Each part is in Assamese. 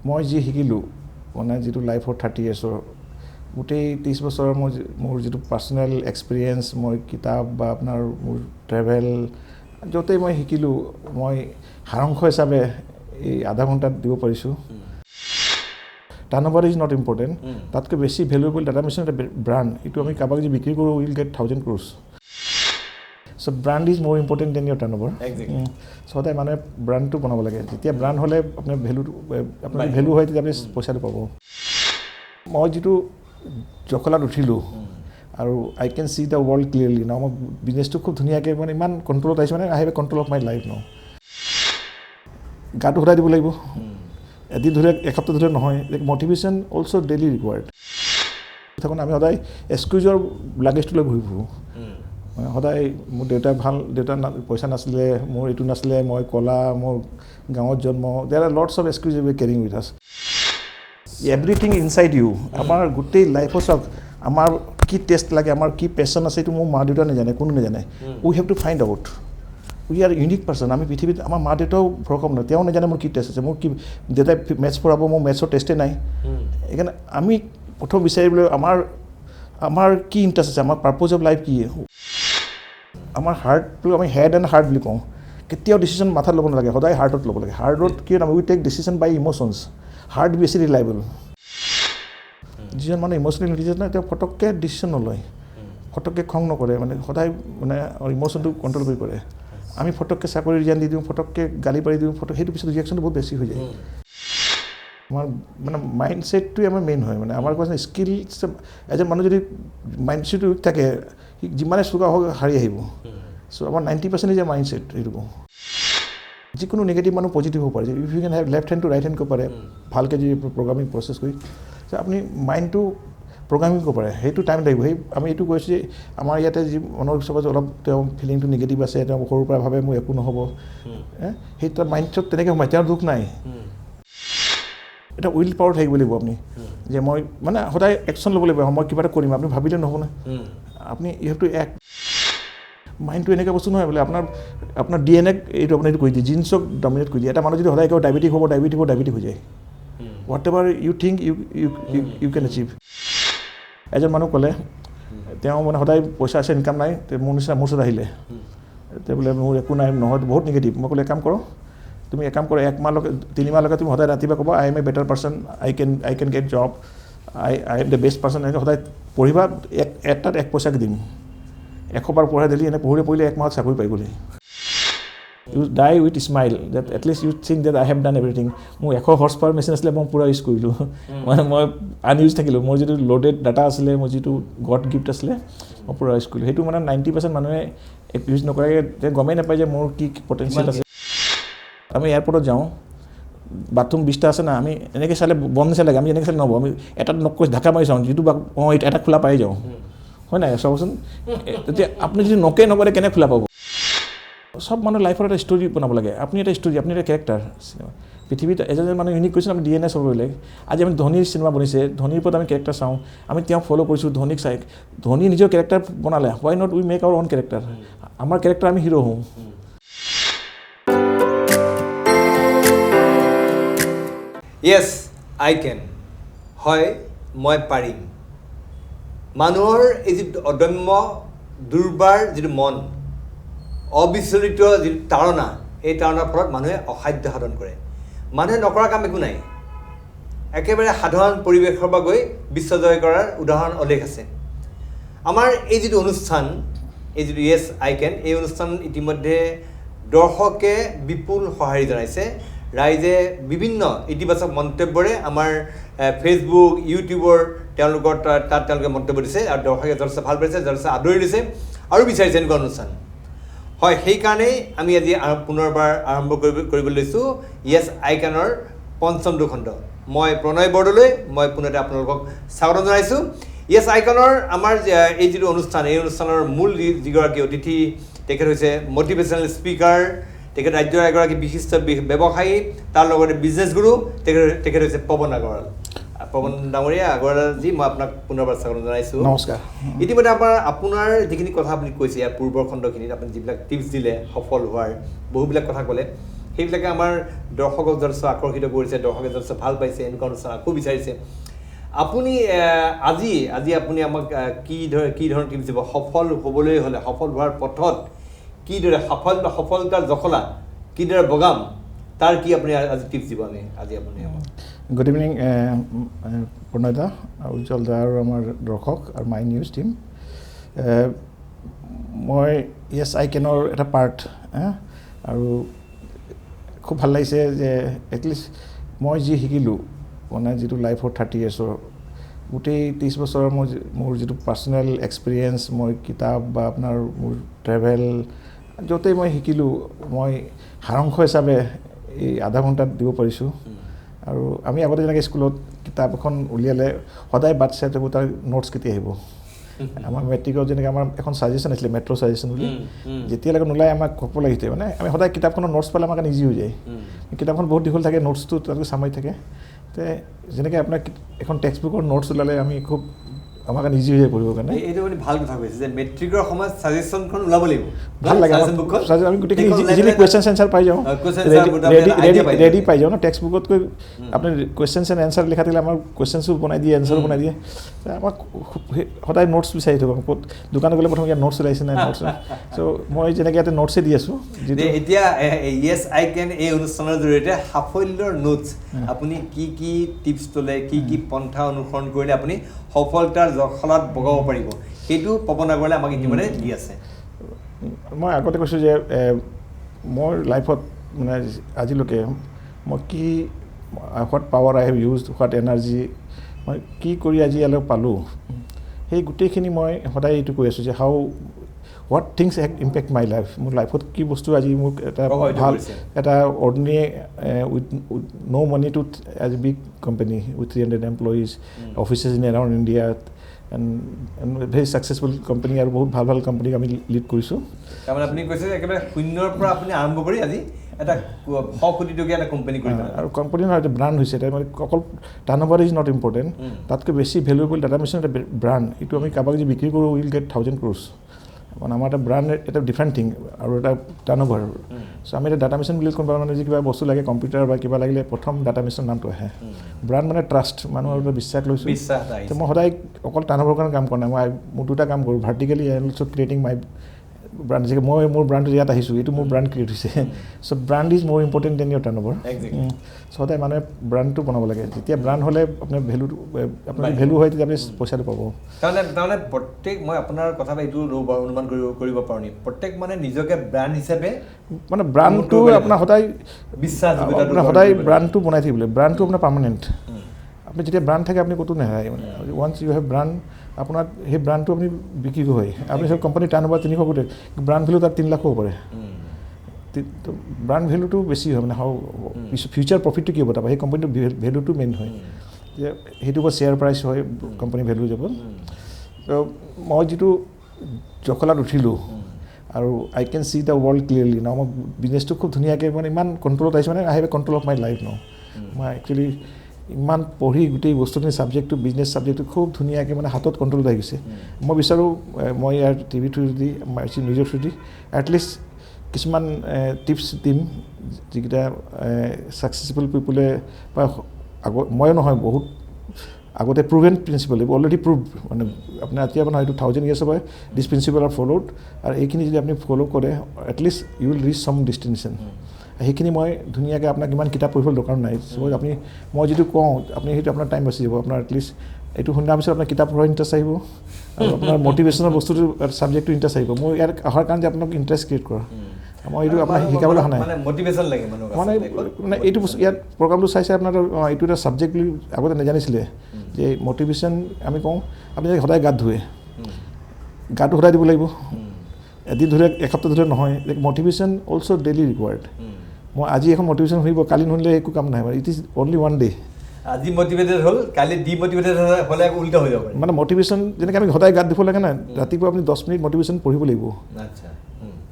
মই যি শিকিলোঁ মানে যিটো লাইফৰ 30 yearsৰ গোটেই 30 বছৰৰ মোৰ যিটো পাৰ্চনেল এক্সপিৰিয়েঞ্চ মই কিতাপ বা আপোনাৰ মোৰ ট্ৰেভেল য'তেই মই শিকিলোঁ মই সাৰাংশ হিচাপে এই আধা ঘণ্টাত দিব পাৰিছোঁ টাৰ্ণঅভাৰ ইজ নট ইম্পৰ্টেণ্ট তাতকৈ বেছি ভেলুৱেবল ডাটা মিছন এটা ব্ৰাণ্ড এইটো আমি কাৰোবাক যদি বিক্ৰী কৰোঁ will get 1000 crores so' brand is more important than your turnover সদায় মানুহে ব্ৰাণ্ডটো বনাব লাগে যেতিয়া ব্ৰাণ্ড হ'লে আপোনাৰ ভেলুটো আপোনাৰ ভেলু হয় তেতিয়া আপুনি পইচাটো পাব মই যিটো জখলাত উঠিলোঁ আৰু I can see the world clearly ন মই বিজনেছটো খুব ধুনীয়াকৈ মানে ইমান কণ্ট্ৰলত আহিছে মানে I have a control of my life ন গাটো সদায় দিব লাগিব এদিন ধৰি এসপ্তাহ ধৰি নহয় মটিভেশ্যন অলছ' ডেইলি ৰিকুৱাৰ্ড থাকোঁ আমি সদায় এক্সকিউজৰ লাগেজটো লৈ ঘূৰি ফুৰোঁ সদায় মোৰ দেউতা পইচা নাছিলে মোৰ এইটো নাছিলে মই ক'লা মোৰ গাঁৱত জন্ম দেৰ R lots of excuse we carrying with আছ এভৰিথিং ইনচাইড ইউ আমাৰ গোটেই লাইফত চাওক আমাৰ কি টেষ্ট লাগে আমাৰ কি পেশ্যন আছে এইটো মোৰ মা দেউতা নাজানে কোনো নাজানে we have to find out we are unique person আমি পৃথিৱীত আমাৰ মা দেউতাও ভৰসম নহয় তেওঁ নাজানে মোৰ কি টেষ্ট আছে মোৰ কি দেউতাই মেথছ পঢ়াব মোৰ মেথছৰ টেষ্টেই নাই সেইকাৰণে আমি প্ৰথম বিচাৰিবলৈ আমাৰ কি ইণ্টাৰেষ্ট আছে আমাৰ পাৰ্পজ অফ লাইফ কি আমাৰ হাৰ্টটো আমি হেড এণ্ড হাৰ্ট বুলি কওঁ কেতিয়াও ডিচিশ্যন মাথাত ল'ব নালাগে সদায় হাৰ্টত ল'ব লাগে হাৰ্টত কি উই টেক ডিচিশ্যন বাই ইম'শ্যনছ হাৰ্ট বেছি ৰিলায়েবল যিজন মানুহ ইম'চনেল ইণ্টেলিজেণ্ট নহয় তেওঁ ফটককৈ ডিচিশ্যন নলয় ফটককৈ খং নকৰে মানে সদায় মানে ইম'শ্যনটো কণ্ট্ৰল কৰি কৰে আমি ফটককৈ চাকৰি ৰিজাইন দি দিওঁ ফটককৈ গালি পাৰি দিওঁ সেইটো পিছত ৰিয়েকশ্যনটো বহুত বেছি হৈ যায় আমাৰ মানে মাইণ্ড ছেটটোৱে আমাৰ মেইন হয় মানে আমাৰ কৈছে স্কিল এজন মানুহ যদি মাইণ্ড ছেটটো উইক থাকে যিমানে চোকা হওক হাৰি আহিব চ' আমাৰ 90% মাইণ্ড ছেট সেইটো কওঁ যিকোনো নিগেটিভ মানুহ পজিটিভ হ'ব পাৰে if you can have left hand to right hand কৰিব পাৰে ভালকৈ যদি প্ৰগ্ৰামিং প্ৰচেছ কৰি আপুনি মাইণ্ডটো প্ৰগ্ৰামিং কৰিব পাৰে সেইটো টাইম লাগিব আমি এইটো কৈছোঁ যে আমাৰ ইয়াতে যি মনৰ হিচাপত অলপ তেওঁ ফিলিংটো নিগেটিভ আছে তেওঁ সৰুৰ পৰা ভাবে মোৰ একো নহ'ব সেই তাৰ মাইণ্ডছত তেনেকৈ সোমায় তেওঁৰ দুখ নাই এটা উইল পাৱাৰ থাকিব লাগিব আপুনি যে মই মানে সদায় একশ্যন ল'ব লাগিব মই কিবা এটা কৰিম আপুনি ভাবিলে নহ'ব না আপুনি ইউ হেভ টু এক্ট মাইণ্ডটো এনেকুৱা বস্তু নহয় বোলে আপোনাৰ DNA এইটো আপুনি এইটো কৰি দিয়ে জিন্সক ডমিনেট কৰি দিয়ে এটা মানুহ যদি সদায় কেৱল ডায়েবেটিক হ'ব হৈ যায় whatever you think you can achieve এজন মানুহ ক'লে তেওঁ মানে সদায় পইচা আছে ইনকাম নাই মোৰ নিচিনা মোৰ ওচৰত আহিলে তেওঁ বোলে মোৰ একো নাই নহয় বহুত নিগেটিভ মই ক'লে কাম কৰোঁ তুমি এক কাম কৰা 1 মাহলৈকে 3 মাহলৈকে তুমি সদায় ৰাতিপুৱা ক'বা I am a better person I can get job I am the best person এনেকৈ সদায় পঢ়িবা এটাত 1 পইচাকৈ দিম 100 বাৰ পঢ়াই দিলি এনে পঢ়িলে 1 মাহত চাকৰি পাই গ'লি you die with smile that at least you think that I have done everything মোৰ 100 হৰ্চ পাৱাৰ মেচিন আছিলে মই পূৰা ইউজ কৰিলোঁ মানে মই আনইউজ থাকিলোঁ মোৰ যিটো ল'ডেড ডাটা আছিলে মোৰ যিটো গড গিফ্ট আছিলে মই পূৰা ইউজ কৰিলোঁ সেইটো মানে 90% মানুহে ইউজ নকৰাকৈ গমেই নাপায় যে মোৰ কি পটেঞ্চিয়েল আছে আমি এয়াৰপৰ্টত যাওঁ বাথৰুম 20টা আছে না আমি এনেকৈ চালে বন্ধ নিচা লাগে আমি এনেকৈ চালে নহ'ব আমি এটা নকৈ ঢাকা মাৰি চাওঁ যিটো এটা খোলা পাই যাওঁ হয় নাই চাবচোন তেতিয়া আপুনি যদি নকে নকৰে কেনে খোলা পাব সব মানুহ লাইফৰ এটা ষ্টৰি বনাব লাগে আপুনি এটা ষ্টৰি আপুনি এটা কেৰেক্টাৰ পৃথিৱীত এজন মানুহ ইউনিক কৈছে আমি DNA চাব বেলেগ আজি আমি ধোনীৰ চিনেমা বনিছে ধোনীৰ ওপৰত আমি কেৰেক্টাৰ চাওঁ আমি তেওঁক ফ'ল' কৰিছোঁ ধোনীক চাই ধোনী নিজৰ কেৰেক্টাৰ বনালে why not we make our own character আমাৰ কেৰেক্টাৰ আমি হিৰ' হওঁ য়েছ আই কেন হয় মই পাৰিম মানুহৰ এই যিটো অদম্য দুৰ্বাৰ যিটো মন অবিচলিত যিটো তাৰণা এই তাৰণাৰ ফলত মানুহে অসাধ্য সাধন কৰে মানুহে নকৰা কাম একো নাই একেবাৰে সাধাৰণ পৰিৱেশৰ পৰা গৈ বিশ্বজয় কৰাৰ উদাহৰণ অলেখ আছে আমাৰ এই যিটো অনুষ্ঠান এই যিটো য়েছ আই কেন এই অনুষ্ঠান ইতিমধ্যে দৰ্শকে বিপুল সঁহাৰি জনাইছে ৰাইজে বিভিন্ন ইতিবাচক মন্তব্যৰে আমাৰ ফেচবুক ইউটিউবৰ তেওঁলোকৰ তাত তেওঁলোকে মন্তব্য দিছে আৰু দৰ্শকে যথেষ্ট ভাল পাইছে যথেষ্ট আদৰি দিছে আৰু বিচাৰিছে এনেকুৱা অনুষ্ঠান হয় সেইকাৰণেই আমি আজি পুনৰবাৰ আৰম্ভ কৰিবলৈ লৈছোঁ য়েছ আই কেনৰ ৫ম খণ্ড মই প্ৰণয় বৰদলৈ মই পুনতে আপোনালোকক স্বাগতম জনাইছোঁ য়েছ আই কেনৰ আমাৰ এই যিটো অনুষ্ঠান এই অনুষ্ঠানৰ মূল যিগৰাকী অতিথি তেখেত হৈছে মটিভেশ্যনেল স্পীকাৰ তেখেত ৰাজ্যৰ এগৰাকী বিশিষ্ট ব্যৱসায়ী তাৰ লগতে বিজনেছ গুৰু তেখেত হৈছে পৱন আগৰৱাল পৱন ডাঙৰীয়া আগৰৱালজী মই আপোনাক পুনৰবাৰ স্বাগতম জনাইছোঁ নমস্কাৰ ইতিমধ্যে আপোনাৰ যিখিনি কথা আপুনি কৈছে ইয়াৰ পূৰ্বৰ খণ্ডখিনিত আপুনি যিবিলাক টিপছ দিলে সফল হোৱাৰ বহুবিলাক কথা ক'লে সেইবিলাকে আমাৰ দৰ্শকক যথেষ্ট আকৰ্ষিত কৰিছে, দৰ্শকে যথেষ্ট ভাল পাইছে, এনেকুৱা অনুষ্ঠান আকৌ বিচাৰিছে। আপুনি আজি আপুনি আমাক কি ধৰণৰ টিপছ দিব? সফল হ'বলৈ হ'লে, সফল হোৱাৰ পথত কিদৰে সফলতাৰ জখলা কিদৰে বগাম, তাৰ কি আপুনি আজি টিপছ দিব? আজি আপুনি আমাক গুড ইভিনিং প্ৰণয় দা, উজ্জ্বল দা আৰু আমাৰ দৰ্শক আৰু মাই নিউজ টিম। মই য়েছ আই কেনৰ এটা পাৰ্ট, আৰু খুব ভাল লাগিছে যে এটলিষ্ট মই যি শিকিলোঁ মানে যিটো লাইফৰ 30 yearsৰ গোটেই 30 বছৰৰ মোৰ যিটো পাৰ্চনেল এক্সপিৰিয়েঞ্চ, মই কিতাপ বা আপোনাৰ মোৰ ট্ৰেভেল য'তেই মই শিকিলোঁ, মই সাৰাংশ হিচাপে এই আধা ঘণ্টাত দিব পাৰিছোঁ। আৰু আমি আগতে যেনেকৈ স্কুলত কিতাপ এখন উলিয়ালে সদায় বাট চাই থাকোঁ তাৰ নোটছ কেতিয়া আহিব। আমাৰ মেট্ৰিকত যেনেকৈ আমাৰ এখন ছাজেশ্যন আছিলে, মেট্ৰ' ছাজেশ্যন বুলি, যেতিয়ালৈকে নোলাই আমাক ক'ব লাগিছে, মানে আমি সদায় কিতাপখনৰ নোটছ পালে আমাৰ ইজি হৈ যায়। কিতাপখন বহুত দীঘল থাকে, নোটছটো তাতকৈ চামাৰি থাকে। যেনেকৈ আপোনাৰ এখন টেক্সট বুকৰ নোটছ ওলালে আমি খুব আমাৰ কাৰণে ইজি হৈ যায় পঢ়িবৰ কাৰণে। এইটো মানে ভাল কথা কৈছে যে মেট্ৰিকৰ সময়ত ছাজেশ্যনখন ওলাব লাগিব, ভাল লাগে। আমি গোটেইখিনি ইজিলি কুৱেশ্যন এনচাৰ পাই যাওঁ, ৰেডি পাই যাওঁ ন। টেক্সট বুকতকৈ আপুনি কুৱেশ্যনছ এণ্ড এনচাৰ লিখা থাকিলে আমাৰ কুৱেশ্যনছো বনাই দিয়ে, এনচাৰো বনাই দিয়ে। আমাক সদায় নোটছ বিচাৰি থাকোঁ, ক'ত দোকানত গ'লে প্ৰথম ইয়াত নোটছ ওলাইছে নাই নোটছ। চ' মই যেনেকৈ ইয়াতে নোটছে দি আছোঁ। এতিয়া য়েছ আই কেন এই অনুষ্ঠানৰ জৰিয়তে সাফল্যৰ নোটছ আপুনি কি টিপছ ল'লে, কি পন্থা অনুসৰণ কৰিলে আপুনি সফলতাৰ জখলাত বগাব পাৰিব, সেইটো পৱন আগৰৱালে আমাক ইতিমধ্যে দি আছে। মই আগতে কৈছোঁ যে মোৰ লাইফত মানে আজিলৈকে মই what power I have used, what energy মই কি কৰি আজি ইয়ালৈ পালোঁ, সেই গোটেইখিনি মই সদায় এইটো কৈ আছোঁ যে what things impact my life. মোৰ লাইফত কি বস্তু আজি মোক এটা ভাল এটা ordinary with no' money to as a big company with 300 employees, offices in around India, and very successful company, আৰু বহুত ভাল কোম্পানীক আমি লিড কৰিছোঁ। তাৰমানে আপুনি কৈছে যে একেবাৰে শূন্যৰ পৰা আপুনি আৰম্ভ কৰি আজি এটা 100 কোটি টকীয়া এটা কোম্পানী কৰি, আৰু কোম্পানী নহয়, এটা ব্ৰাণ্ড হৈছে। এটা মানে অকল টাৰ্ণঅভাৰ ইজ নট ইম্পৰ্টেণ্ট, তাতকৈ বেছি ভেলুৱেবল ডাটা মিছন এটা ব্ৰাণ্ড। এইটো আমি কাৰোবাক যদি বিক্ৰী কৰোঁ উইল গেট 1000 crores। মানে আমাৰ এটা ব্ৰাণ্ড এটা ডিফাৰেণ্ট থিং, আৰু এটা টাৰ্ণঅভাৰ। চ' আমি এটা ডাটা মিছন বুলি কোনোবা মানে যি কিবা বস্তু লাগে, কম্পিউটাৰ বা কিবা লাগিলে প্ৰথম ডাটা মিছন নামটো আহে। ব্ৰাণ্ড মানে ট্ৰাষ্ট, মানুহৰ বিশ্বাস লৈছোঁ। তো মই সদায় অকল টাৰ্ণঅভাৰৰ কাৰণে কাম কৰা নাই, মই মোৰ দুটা কাম কৰোঁ vertically and also' creating my brand. যেনেকৈ মই মোৰ ব্ৰাণ্ডটো ইয়াত আহিছোঁ, এইটো মোৰ ব্ৰাণ্ড ক্ৰিয়েট হৈছে। So' brand is more important than your turnover. সদায় মানুহে ব্ৰাণ্ডটো বনাব লাগে, যেতিয়া ব্ৰাণ্ড হ'লে আপোনাৰ ভেলুটো, আপোনাৰ ভেলু হয় তেতিয়া আপুনি পইচাটো পাব। তাৰমানে প্ৰত্যেক, মই আপোনাৰ কথা এইটো অনুমান কৰিব পাৰোঁ নি, প্ৰত্যেক মানে নিজকে ব্ৰাণ্ড হিচাপে মানে ব্ৰাণ্ডটো আপোনাৰ সদায় বিশ্বাস, আপোনাৰ সদায় ব্ৰাণ্ডটো বনাই থাকিব লাগিব। ব্ৰাণ্ডটো আপোনাৰ পাৰ্মানেণ্ট। আপুনি যেতিয়া ব্ৰাণ্ড থাকে আপুনি ক'তো নাহে। মানে ওৱান্স ইউ হেভ ব্ৰাণ্ড, আপোনাৰ সেই ব্ৰাণ্ডটো আপুনি বিক্ৰী হয়। আপুনি সেই কোম্পানীৰ টাৰ্ণঅভাৰ 300 কোটি, ব্ৰাণ্ড ভেলু তাত 3 লাখ হ'ব পাৰে। ব্ৰাণ্ড ভেলুটো বেছি হয়, মানে ফিউচাৰ প্ৰফিটটো কি হ'ব তাৰপৰা, সেই কোম্পানীটোৰ ভেলুটো মেইন হয়। যে সেইটো বা শ্বেয়াৰ প্ৰাইচ হয়, কোম্পানী ভেলু যাব। ত' মই যিটো জখলাত উঠিলোঁ, আৰু I can see the world clearly ন, মই বিজনেছটো খুব ধুনীয়াকৈ মানে ইমান কণ্ট্ৰলত আহিছে, মানে I have a control of my life ন। মই একচুৱেলি ইমান পঢ়ি গোটেই বস্তুখিনি ছাবজেক্টটো, বিজনেছ ছাবজেক্টটো খুব ধুনীয়াকৈ মানে হাতত কণ্ট্ৰলত আহি গৈছে। মই বিচাৰোঁ মই ইয়াৰ টিভি থ্ৰুদি, নিউজৰ থ্ৰুদি এটলিষ্ট কিছুমান টিপছ দিম, যিকেইটা ছাকচেছফুল পিপুলে বা ময়ো নহয়, বহুত আগতে প্ৰুভেন প্ৰিন্সিপল, অলৰেডি প্ৰুভ, মানে আপোনাৰ এতিয়া নহয়, এইটো 1000 years হয় দিছ প্ৰিন্সিপল আৰ ফ'ল'ড। আৰু এইখিনি যদি আপুনি ফ'ল' কৰে এটলিষ্ট ইউ উইল ৰিচ চাম ডেষ্টিনেশ্যন। সেইখিনি মই ধুনীয়াকৈ আপোনাক ইমান কিতাপ পঢ়িবলৈ দৰকাৰ নাই। চ' আপুনি মই যিটো কওঁ আপুনি সেইটো আপোনাৰ টাইম বাচি যাব। আপোনাৰ এটলিষ্ট এইটো শুনাৰ পিছত আপোনাৰ কিতাপ পঢ়াৰ ইণ্টাৰেষ্ট আহিব, আৰু আপোনাৰ মটিভেশ্যনৰ বস্তুটো ছাবজেক্টটো ইণ্টাৰেষ্ট আহিব। মই ইয়াত অহাৰ কাৰণে যে আপোনাক ইণ্টাৰেষ্ট ক্ৰিয়েট কৰা, মই এইটো আপোনাক শিকাবলৈ অহা নাই। মানে এইটো বস্তু ইয়াত প্ৰগ্ৰামটো চাইছে আপোনাৰ, এইটো এটা ছাবজেক্ট বুলি আগতে নাজানিছিলে যে মটিভেশ্যন আমি কওঁ। আপুনি সদায় গাত ধুৱে, গাটো সদায় দিব লাগিব, এদিন ধৰি এসপ্তাহ ধৰি নহয়। Motivation also' daily required. মই আজি এখন মটিভেশ্যন শুনিব, কালি নুশুনিলে একো কাম নাই। It is only one day. আজি মটিভেটেড হ'ল, কালি ডিমটিভেটেড হ'লে আকৌ উল্টা হৈ যাব। মানে মটিভেশ্যন যেনেকৈ আমি সদায় গাত দিব লাগে না, ৰাতিপুৱা আপুনি 10 মিনিট মটিভেশ্যন পঢ়িব লাগিব।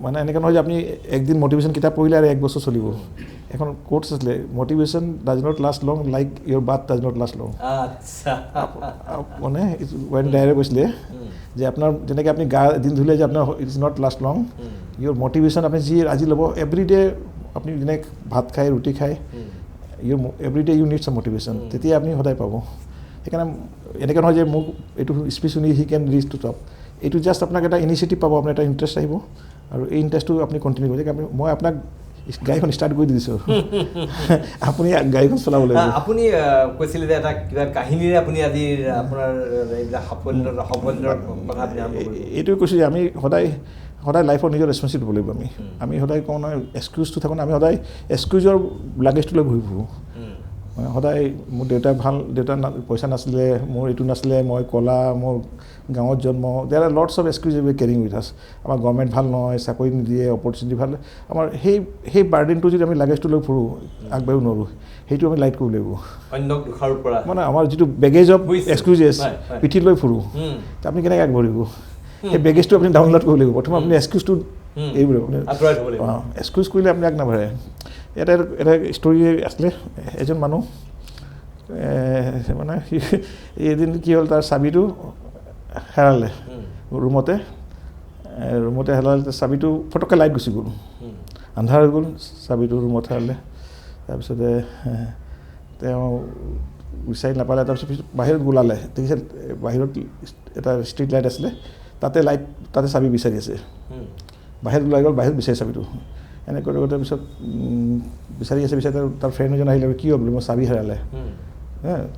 মানে এনেকৈ নহয় যে আপুনি একদিন মটিভেশ্যন কিতাপ পঢ়িলে আৰু 1 বছৰ চলিব। এখন কোটছ আছিলে, motivation does not last long like your bath does not last লং। মানে ৱেন ডায়েৰে কৈছিলে যে আপোনাৰ যেনেকৈ আপুনি গা এদিন ধুলে যে আপোনাৰ it is not last long, your motivation আপুনি যি আজি ল'ব এভৰি ডে আপুনি যেনে ভাত খায় ৰুটি খায় ইউ এভৰিডে ইউ নিড চাম মটিভেশ্যন তেতিয়া আপুনি সদায় পাব সেইকাৰণে এনেকৈ নহয় যে মোক এইটো স্পীচ শুনি হি কেন ৰিচ টু টপ এইটো জাষ্ট আপোনাক এটা ইনিচিয়েটিভ পাব আপোনাৰ এটা ইণ্টাৰেষ্ট আহিব আৰু এই ইণ্টাৰেষ্টটো আপুনি কণ্টিনিউ কৰিব মই আপোনাক গাড়ীখন ষ্টাৰ্ট কৰি দিছোঁ আপুনি গাড়ীখন চলাব লাগিব আপুনি কৈছিলে যে এটা কিবা কাহিনীৰে আপুনি আজি আপোনাৰ এইবিলাক সাফল্যৰ কথা আপুনি আৰম্ভ কৰিব এইটোৱে কৈছোঁ যে আমি সদায় লাইফৰ নিজৰ ৰেচপনচিবিলিটি ল'ব লাগিব আমি সদায় কওঁ নহয় এক্সকিউজটো থাকোঁ আমি সদায় এক্সকিউজৰ লাগেজটো লৈ ঘূৰি ফুৰোঁ মানে সদায় মোৰ দেউতা পইচা নাছিলে মোৰ এইটো নাছিলে মই ক'লা মোৰ গাঁৱত জন্ম দেৰ R lots of excuse we carrying with আছ আমাৰ গভৰ্ণমেণ্ট ভাল নহয় চাকৰি নিদিয়ে অপৰচুনিটি ভাল আমাৰ সেই বাৰ্ডেনটো যদি আমি লাগেজটো লৈ ফুৰোঁ আগবাঢ়িব নোৱাৰোঁ সেইটো আমি লাইট কৰিব লাগিব অন্যক দোষাৰ পৰা মানে আমাৰ যিটো বেগেজ অফ এক্সকিউজেছ পিঠিত লৈ ফুৰোঁ আপুনি কেনেকৈ আগবাঢ়িব সেই বেগেজটো আপুনি ডাউনলোড কৰিব লাগিব প্ৰথমে আপুনি এক্সকিউজটো এৰিব লাগিব এক্সকিউজ কৰিলে আপুনি আগ নাবাঢ়ে এটা ষ্টৰি আছিলে এজন মানুহ মানে এদিন কি হ'ল তাৰ চাবিটো হেৰালে ৰুমতে হেৰালে চাবিটো ফটককৈ লাইট গুচি গ'ল আন্ধাৰ হৈ গ'ল চাবিটো ৰুমত হেৰালে তাৰপিছতে তেওঁ বিচাৰি নাপালে তাৰপিছত বাহিৰত ওলালে দেখিছে বাহিৰত এটা ষ্ট্ৰীট লাইট আছিলে তাতে চাবি বিচাৰি আছে বাহিৰত ওলাই গ'ল বাহিৰত বিচাৰি চাবিটো এনেকৈ তাৰপিছত বিচাৰি তাৰ ফ্ৰেণ্ড এজন আহিলে কি হ'ল বোলে মই চাবি হেৰালে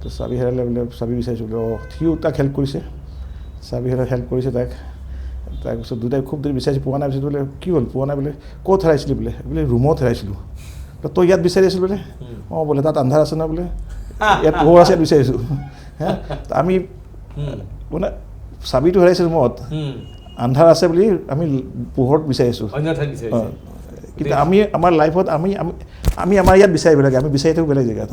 তো চাবি হেৰালে বোলে চাবি বিচাৰিছোঁ বোলে সিও তাক হেল্প কৰিছে চাবি হেল্প কৰিছে তাৰপিছত দুটাই খুব দেৰি বিচাৰিছে পোৱা নাই পিছত বোলে কি হ'ল পোৱা নাই বোলে ক'ত হেৰাইছিলি বোলে ৰুমত হেৰাইছিলোঁ তই ইয়াত বিচাৰি আছিলোঁ বোলে অঁ বোলে তাত আন্ধাৰ আছে ন বোলে ইয়াত পোহৰ আছে ইয়াত বিচাৰিছোঁ আমি মানে চাবিটো হেৰাইছে ৰুমত আন্ধাৰ আছে বুলি আমি পোহৰত বিচাৰিছোঁ কিন্তু আমি আমাৰ লাইফত আমি আমাৰ ইয়াত বিচাৰিব লাগে আমি বিচাৰি থাকোঁ বেলেগ জেগাত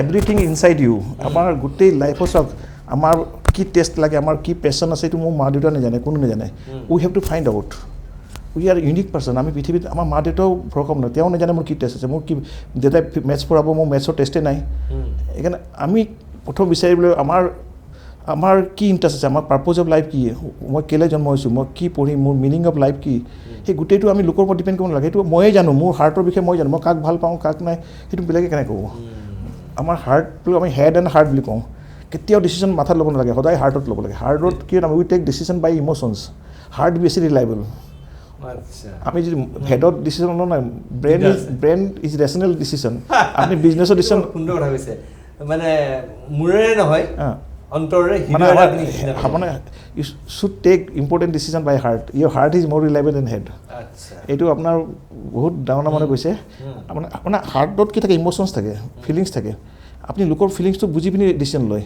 এভৰিথিং ইনচাইড ইউ আমাৰ গোটেই লাইফত চাওক আমাৰ কি টেষ্ট লাগে আমাৰ কি পেশ্যন আছে এইটো মোৰ মা দেউতা নাজানে কোনো নাজানে we have to find out we are unique person আমি পৃথিৱীত আমাৰ মা দেউতাও ভৰসম নহয় তেওঁ নাজানে মোৰ কি টেষ্ট আছে মোৰ কি দেউতাই মেথছ পঢ়াব মোৰ মেথছৰ টেষ্টেই নাই সেইকাৰণে আমি প্ৰথম বিচাৰিবলৈ আমাৰ কি ইণ্টাৰেষ্ট আছে আমাৰ পাৰ্পজ অফ লাইফ কি মই কেলৈ জন্ম হৈছোঁ মই কি পঢ়িম মোৰ মিনিং অফ লাইফ কি সেই গোটেইটো আমি লোকৰ ওপৰত ডিপেণ্ড কৰিব নালাগে সেইটো ময়ে জানো মোৰ হাৰ্টৰ বিষয়ে মই জানো মই কাক ভাল পাওঁ কাক নাই সেইটো বেলেগে কেনেকৈ ক'ব আমাৰ হাৰ্টটো আমি হেড এণ্ড হাৰ্ট বুলি কওঁ কেতিয়াও ডিচিশ্যন মাথাত ল'ব নালাগে সদায় হাৰ্টত ল'ব লাগে হাৰ্টত কি উই টেক ডিচিশ্যন বাই ইম'শ্যনছ হাৰ্ট বেছি ৰিলায়েবল আমি যদি হেডত ডিচিশ্যন লওঁ নাই ব্ৰেইন ইজ ৰেচনেল ডিচিশ্যন আপুনি বিজনেছৰ ডিচিশ্যন সুন্দৰ কথা কৈছে মানে মোৰেৰে নহয় অন্তৰে মানে you should take important decision by heart your heart is more reliable then head এইটো আপোনাৰ বহুত ডাঙৰ মানুহে কৈছে আপোনাৰ হাৰ্টত কি থাকে ইম'শ্যনছ থাকে ফিলিংছ থাকে আপুনি লোকৰ ফিলিংছটো বুজি পিনি ডিচিশ্যন লয়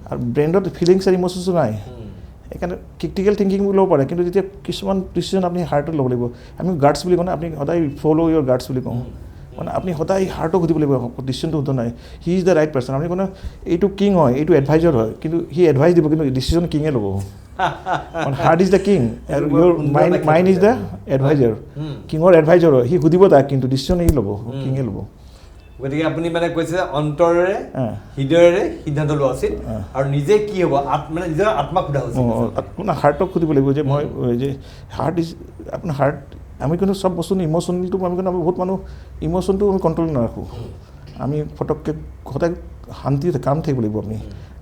আৰু ব্ৰেইনত ফিলিংছ আৰু ইম'শ্যনছটো নাই সেইকাৰণে ক্ৰিটিকেল থিংকিং ল'ব পাৰে কিন্তু যেতিয়া কিছুমান ডিচিশ্যন আপুনি হাৰ্টত ল'ব লাগিব আমি গাৰ্ডছ বুলি কওঁ আপুনি সদায় ফ'ল' ইয়ৰ গাৰ্ডছ বুলি কওঁ মানে আপুনি সদায় হাৰ্টক সুধিব লাগিব ডিচিশ্যনটো শুদ্ধ নাই he is the right person আপুনি কোনো এইটো কিং হয় এইটো এডভাইজাৰ হয় কিন্তু সি এডভাইচ দিব কিন্তু ডিচিশ্যন কিঙে ল'ব হাৰ্ট ইজ দ্য কিং আৰু your mind is the adviser কিঙৰ এডভাইজাৰ হয় সি সুধিব তাক কিন্তু ডিচিশ্যন সি ল'ব কিঙে ল'ব গতিকে আপুনি মানে কৈছে অন্তৰেৰে হৃদয়েৰে সিদ্ধান্ত লোৱা উচিত আৰু নিজে কি হ'ব মানে নিজৰ আত্মাক সোধা উচিত আপোনাৰ হাৰ্টক সুধিব লাগিব যে মই যে হাৰ্ট ইজ আপোনাৰ হাৰ্ট আমি কিন্তু চব বস্তু ইম'শ্যনেলটো আমি কিন্তু বহুত মানুহ ইম'শ্যনটো আমি কণ্ট্ৰল নাৰাখোঁ আমি ফটককৈ সদায় শান্তি কাম থাকিব লাগিব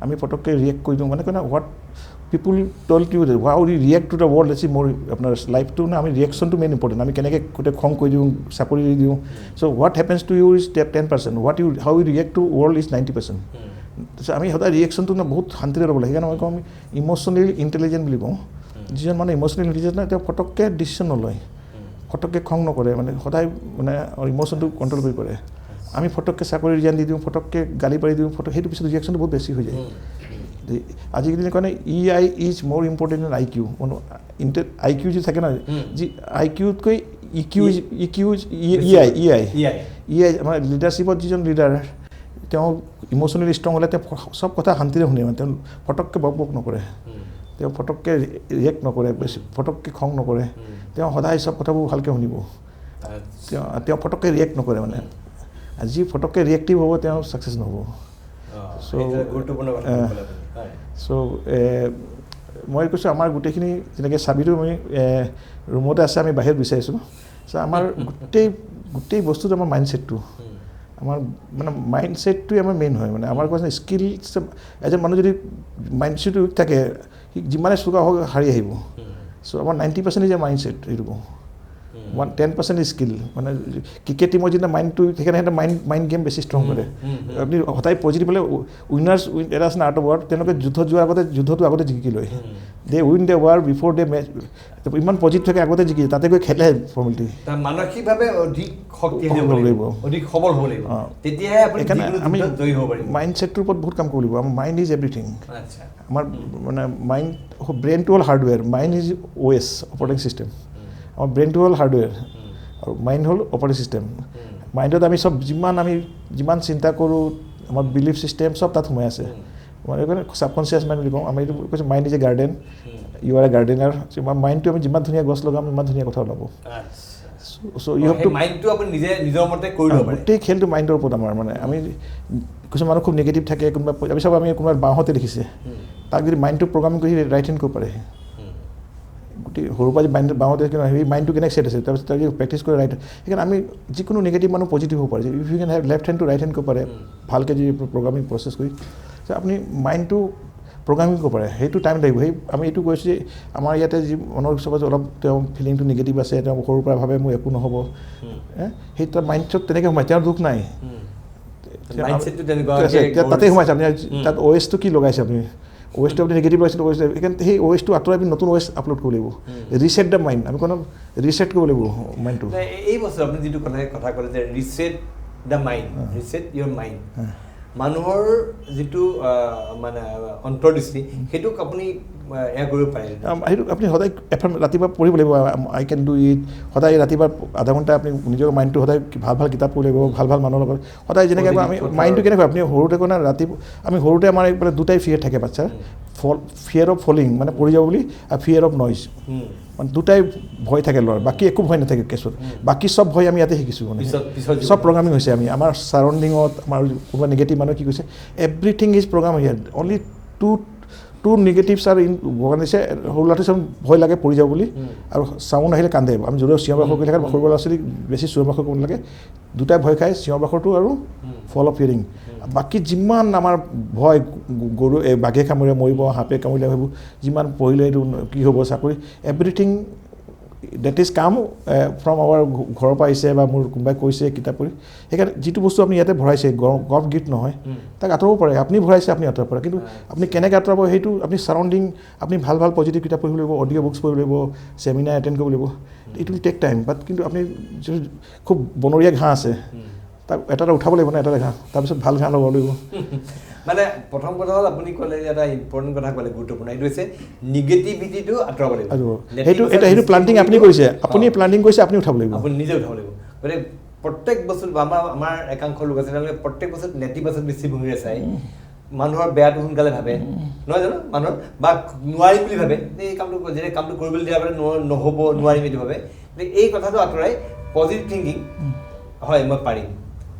আমি ফটককৈ ৰিয়েক্ট কৰি দিওঁ মানে কেনে what people tell you how you react to the world বেছি মোৰ আপোনাৰ লাইফটো না আমি ৰিয়েকশ্যনটো মেইন ইম্পৰ্টেণ্ট আমি কেনেকৈ গোটেই খং কৰি দিওঁ চাকৰি দি দিওঁ so' what happens to you is 10%, how you react to world is 90%. তাৰপিছত আমি সদায় ৰিয়েকশ্যনটো না বহুত শান্তিৰে ল'ব লাগে সেইকাৰণে মই কওঁ আমি ইম'শ্যনেলি ইণ্টেলিজেণ্ট বুলি কওঁ যিজন মানে ইম'শ্যনেলি ইণ্টেলিজেণ্ট নাই তেওঁ ফটককৈ ডিচিশ্যন নলয় ফটককৈ খং নকৰে মানে সদায় মানে ইম'শ্যনটো কণ্ট্ৰল কৰি কৰে আমি ফটককৈ চাকৰি ৰিজাইন দি দিওঁ ফটককৈ গালি পাৰি দিওঁ সেইটো পিছত ৰিয়েকশ্যনটো বহুত বেছি হৈ যায় আজিকালি কাৰণে EI is more important than IQ IQ যি থাকে নহয় যি IQতকৈ EI আমাৰ লিডাৰশ্বিপত যিজন লিডাৰ তেওঁ ইম'শ্যনেলি ষ্ট্ৰং হ'লে তেওঁ চব কথা শান্তিৰে শুনে মানে তেওঁ ফটককৈ বক নকৰে তেওঁ ফটককৈ ৰিয়েক্ট নকৰে বেছি ফটককৈ খং নকৰে তেওঁ সদায় চব কথাবোৰ ভালকৈ শুনিব তেওঁ ফটককৈ ৰিয়েক্ট নকৰে মানে যি ফটককৈ ৰিয়েক্টিভ হ'ব তেওঁ ছাকচেছ নহ'ব চ' মই কৈছোঁ আমাৰ গোটেইখিনি যেনেকৈ চাবিটো আমি ৰুমতে আছে আমি বাহিৰত বিচাৰিছোঁ চ' আমাৰ গোটেই বস্তুটো আমাৰ মাইণ্ডছেটটো আমাৰ মানে মাইণ্ডছেটটোৱে আমাৰ মেইন হয় মানে আমাৰ কৈছে স্কিল এজন মানুহ যদি মাইণ্ডছেটটো উইক থাকে সি যিমানে চোকা হওক হাৰি আহিব চ' আমাৰ 90% ইজ মাইণ্ডছেট এইটো কওঁ 10% স্কিল মানে ক্ৰিকেট টিমৰ যেতিয়া মাইণ্ডটো সেইকাৰণে সিহঁতে মাইণ্ড গেম বেছি ষ্ট্ৰং কৰে আপুনি সদায় পজিটিভ হ'লে উইনাৰ্ছ এটা আছে আৰ্ট অফ ৱাৰ তেওঁলোকে যুদ্ধত যোৱাৰ আগতে যুদ্ধটো আগতে জিকি লয় they win the war before the match ইমান পজিটিভ থাকে আগতে জিকি তাতে গৈ খেলে ফৰ্মেলিটি মানসিকভাৱে অধিক শক্তিশালী হ'ব লাগিব অধিক সবল হ'ব লাগিব তেতিয়াহে আপুনি আমি জয়ী হ'ব পাৰিব মাইণ্ডছেটটোৰ ওপৰত বহুত কাম কৰিব লাগিব আমাৰ মাইণ্ড ইজ এভৰিথিং আমাৰ মানে মাইণ্ড ব্ৰেইনটো হ'ল hardware mind is OS operating system আমাৰ ব্ৰেইনটো হ'ল হাৰ্ডৱেৰ আৰু মাইণ্ড হ'ল অপাৰেটিং চিষ্টেম মাইণ্ডত আমি চব যিমান চিন্তা কৰোঁ আমাৰ বিলিফ চিষ্টেম চব তাত সোমাই আছে মই এইকাৰণে ছাবকনচিয়াছ মাইণ্ড বুলি কওঁ আমি এইটো কৈছোঁ mind is a garden you are a gardener মাইণ্ডটো আমি যিমান ধুনীয়া গছ লগাম ইমান ধুনীয়া কথা ওলাব চ' ইউ হেভ টু মাইণ্ডটো আপুনি নিজৰ মতে কৰি ল'ব পাৰে গোটেই খেলটো মাইণ্ডৰ ওপৰত আমাৰ মানে আমি কিছুমান মানুহ খুব নিগেটিভ থাকে কোনোবা আমি চাব আমি কোনোবা বাওঁতে দেখিছে তাক যদি মাইণ্ডটো প্ৰগ্ৰামিং কৰি ৰাইট হেণ্ড কৰিব পাৰে গোটেই সৰুৰ পৰা মাইণ্ড বাওঁতে সেই মাইণ্ডটো কেনেকৈ ছেট আছে তাৰপিছত তাক প্ৰেক্টিছ কৰি ৰাইট সেইকাৰণে আমি যিকোনো নিগেটিভ মানুহ পজিটিভ হ'ব পাৰে if you can have left হেণ্ডটো ৰাইট হেণ্ড কৰিব পাৰে ভালকৈ যদি প্ৰগ্ৰামিং প্ৰচেছ কৰি আপুনি মাইণ্ডটো প্ৰগ্ৰামিং কৰিব পাৰে সেইটো টাইম লাগিব সেই আমি এইটো কৈছোঁ যে আমাৰ ইয়াতে যি মনৰ ওচৰত অলপ তেওঁ ফিলিংটো নিগেটিভ আছে তেওঁ সৰুৰ পৰা ভাবে মোৰ একো নহ'ব সেই তাৰ মাইণ্ডছত তেনেকৈ সোমাই তেওঁৰ দুখ নাই তাতে সোমাইছে আপুনি তাত OSটো কি লগাইছে আপুনি OSটো আপুনি নিগেটিভ লগাইছে সেইকাৰণে সেই OSটো আঁতৰাই আপুনি নতুন OS আপলোড কৰিব লাগিব ৰিছেট দ্য মাইণ্ড আমি কোনো ৰিছেট কৰিব লাগিব মাইণ্ডটো এই বস্তু আপুনি যিটো কথা ক'লে যে reset the mind reset your mind মানুহৰ যিটো মানে অন্তৰ্দৃষ্টি সেইটোক আপুনি এয়া কৰিব পাৰে সেইটো আপুনি সদায় ৰাতিপুৱা পঢ়িব লাগিব আই কেন ডু ইট সদায় ৰাতিপুৱা আধা ঘণ্টা আপুনি নিজৰ মাইণ্ডটো সদায় ভাল কিতাপ পঢ়িব লাগিব ভাল মানুহৰ লগত সদায় যেনেকৈ আমি মাইণ্ডটো কেনেকৈ আপুনি সৰুতে কোৱা ৰাতিপুৱা আমি সৰুতে আমাৰ মানে দুটাই ফিয়াৰ থাকে বাচ্ছাৰ ফিয়াৰ অফ ফলিং মানে পৰি যাব বুলি আৰু ফিয়াৰ অফ নইজ মানে দুটাই ভয় থাকে ল'ৰা বাকী একো ভয় নাথাকে কেছত বাকী চব ভয় আমি ইয়াতে শিকিছোঁ মানে চব প্ৰগ্ৰামিং হৈছে আমি আমাৰ ছাৰাউণ্ডিঙত আমাৰ কোনোবা নিগেটিভ মানুহে কি কৈছে everything is program here only to negatives আৰু বগানিছে সৰু ল'ৰা ছোৱালী ভয় লাগে পৰি যাব বুলি আৰু চাউণ্ড আহিলে কান্দে আমি যদিও চিঞৰ বাখৰ কৰি থাকে সৰু ল'ৰা ছোৱালীক বেছি চিঞৰ বাখৰ কৰিব নালাগে দুটাই ভয় খায় চিঞৰ বাখৰটো আৰু ফল অফ হিয়াৰিং বাকী যিমান আমাৰ ভয় গৰু বাঘে কামুৰিলে মৰিব সাপে কামুৰিলে সেইবোৰ যিমান পঢ়িলে এইটো কি হ'ব চাকৰি এভৰিথিং ডেট ইজ কাম ফ্ৰম আৱাৰ ঘৰৰ পৰা আহিছে বা মোৰ কোনোবাই কৈছে কিতাপ পঢ়ি সেইকাৰণে যিটো বস্তু আপুনি ইয়াতে ভৰাইছে গভ গিফ্ট নহয় তাক আঁতৰাব পাৰে আপুনি ভৰাইছে আপুনি আঁতৰাব পাৰে কিন্তু আপুনি কেনেকৈ আঁতৰাব সেইটো আপুনি ছাৰাউণ্ডিং আপুনি ভাল পজিটিভ কিতাপ পঢ়িব লাগিব অডিঅ' বুকছ পঢ়িব লাগিব ছেমিনাৰ এটেণ্ড কৰিব লাগিব ইট উইল টেক টাইম বাট কিন্তু আপুনি যদি খুব বনৰীয়া ঘাঁহ আছে তাক এটা উঠাব লাগিব না এটা ঘাঁহ তাৰপিছত ভাল ঘাঁহ ল'ব লাগিব মানে প্ৰথম কথা হ'ল আপুনি ক'লে এটা ইম্পৰ্টেণ্ট কথা ক'লে গুৰুত্বপূৰ্ণ এইটো হৈছে নিগেটিভিটিটো আঁতৰাব লাগিব সেইটো প্লান্টিং আপুনি কৰিছে আপুনি প্লান্টিং কৰিছে আপুনি উঠাব লাগিব আপুনি নিজে উঠাব লাগিব গতিকে প্ৰত্যেক বস্তুত আমাৰ একাংশ লোক আছে তেওঁলোকে প্ৰত্যেক বস্তুত নেতিবাচক দৃষ্টিভংগীৰে চাই মানুহৰ বেয়াটো সোনকালে ভাবে নহয় জানো মানুহৰ বা নোৱাৰিম বুলি ভাবে এই কামটো যেতিয়া কামটো কৰিবলৈ দিয়া পাৰে নহ'ব নোৱাৰিম এইটো ভাবে এই কথাটো আঁতৰাই পজিটিভ থিংকিং হয়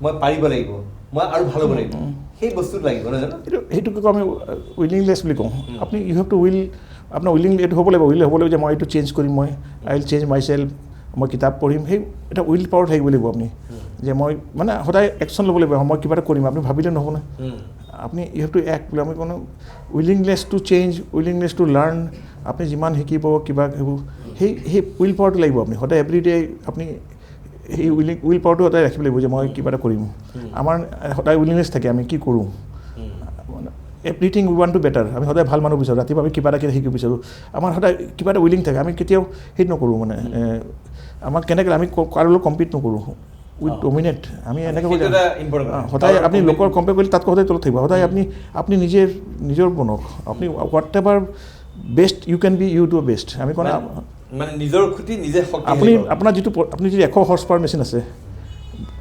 মই পাৰিব লাগিব মই আৰু ভাল হ'ব লাগিব সেই বস্তুটো লাগিব নহয় জানো সেইটোক আমি উইলিংলেছ বুলি কওঁ আপুনি ইউ হেভ টু আপোনাৰ উইলিং এইটো হ'ব লাগিব যে মই এইটো চেঞ্জ কৰিম মই আই উইল চেঞ্জ মাই চেল্ফ মই কিতাপ পঢ়িম সেই এটা উইল পাৱাৰ থাকিব লাগিব আপুনি যে মই মানে সদায় একশ্যন ল'ব লাগিব মই কিবা এটা কৰিম আপুনি ভাবিলে নহ'ব না আপুনি ইউ হেভ টু এক্ট বুলি আমি কোনো উইলিংনেছ টু চেঞ্জ উইলিংনেছ টু লাৰ্ণ আপুনি যিমান শিকিব কিবা সেইবোৰ সেই উইল পাৱাৰটো লাগিব আপুনি সদায় এভৰিডে আপুনি সেই উইল পাৱাৰটো সদায় ৰাখিব লাগিব যে মই কিবা এটা কৰিম আমাৰ সদায় উইলিংনেছ থাকে আমি কি কৰোঁ everything we want to better আমি সদায় ভাল মানুহ বিচাৰোঁ ৰাতিপুৱা আমি কিবা এটা শিকিব বিচাৰোঁ আমাৰ সদায় কিবা এটা উইলিং থাকে আমি কেতিয়াও সেইটো নকৰোঁ মানে আমাক কেনেকৈ আমি কাৰো লগত কম্পিট নকৰোঁ উইথ ডমিনেট আমি এনেকৈ সদায় আপুনি লোকৰ কম্পেয়াৰ কৰিলে তাতকৈ সদায় তলত থাকিব সদায় আপুনি নিজৰ বনক আপুনি whatever best you can be you do best আমি কোৱা মানে নিজৰ খুঁটি নিজে আপোনাৰ যিটো আপুনি যদি 100 হৰ্চ পাৱাৰ মেচিন আছে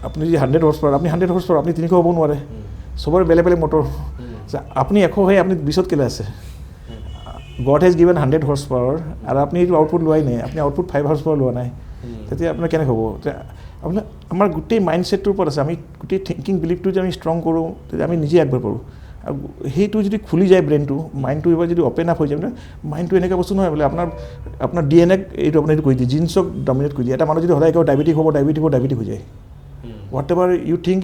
আপুনি যদি 100 হৰ্চ পাৱাৰ আপুনি 100 হৰ্চ পাৱাৰ আপুনি 300 হ'ব নোৱাৰে চবৰে বেলেগ মটৰ আপুনি 100 হৈ আপুনি 20ত কেলে আছে god has given 100 horse power আৰু আপুনি এইটো আউটপুট লোৱাই নাই আপুনি আউটপুট 5 হৰ্চ পাৱাৰ লোৱা নাই তেতিয়া আপোনাৰ কেনেকৈ হ'ব আপোনাৰ আমাৰ গোটেই মাইণ্ডছেটটোৰ ওপৰত আছে আমি গোটেই থিংকিং বিলিভটো যদি আমি ষ্ট্ৰং কৰোঁ তেতিয়া আমি নিজে আগবাঢ়িব পাৰোঁ আৰু সেইটো যদি খুলি যায় ব্ৰেইনটো মাইণ্ডটো এবাৰ যদি অ'পেন আপ হৈ যায় মানে মাইণ্ডটো এনেকুৱা বস্তু নহয় বোলে আপোনাৰ DNA এইটো আপোনাৰ এইটো কৰি দিয়ে জিন্সক ডমিনেট কৰি দিয়ে এটা মানুহ যদি সদায় একেবাৰে ডায়েবেটিক হ'ব হৈ যায় whatever you think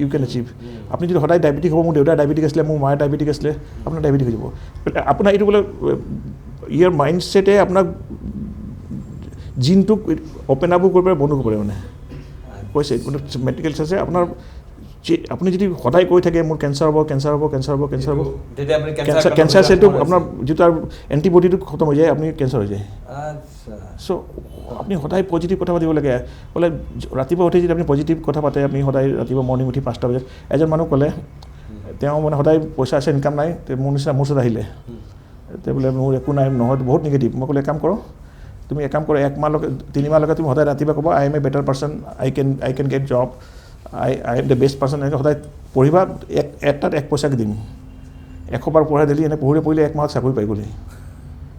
you can achieve আপুনি যদি সদায় ডায়েবেটিক হ'ব মোৰ দেউতাৰ ডায়েবেটিক আছিলে মোৰ মাৰ ডায়েবেটিক আছিলে আপোনাৰ ডায়েবেটিক হৈ যাব আপোনাৰ এইটো বোলে ইয়াৰ মাইণ্ডছেটে আপোনাক জিনটোক অ'পেন আপো কৰিব পাৰে বন্ধ কৰিব পাৰে মানে কৈছে মেডিকেল চাইছে আপোনাৰ আপুনি যদি সদায় কৈ থাকে মোৰ কেঞ্চাৰ হ'ব কেঞ্চাৰ চেলটো আপোনাৰ যিটো এণ্টিবডিটো খতম হৈ যায় আপুনি কেঞ্চাৰ হৈ যায় চ' আপুনি সদায় পজিটিভ কথা পাতিব লাগে বোলে ৰাতিপুৱা উঠি যদি আপুনি পজিটিভ কথা পাতে আপুনি সদায় ৰাতিপুৱা মৰ্ণিং উঠি 5টা বজাত এজন মানুহ ক'লে তেওঁ মানে সদায় পইচা আছে ইনকাম নাই মোৰ নিচিনা মোৰ ওচৰত আহিলে তেওঁ বোলে মোৰ একো নাই নহয় বহুত নিগেটিভ মই ক'লে কাম কৰক তুমি এক কাম কৰা 1 মাহলৈকে 3 মাহলৈকে তুমি সদায় ৰাতিপুৱা ক'বা I am a better person I can get job I am the best person এনেকৈ সদায় পঢ়িবা এটাত 1 পইচাকে দিম 100 বাৰ পঢ়াই দিলি এনে পঢ়িলে 1 মাহত চাকৰি পাই গ'লি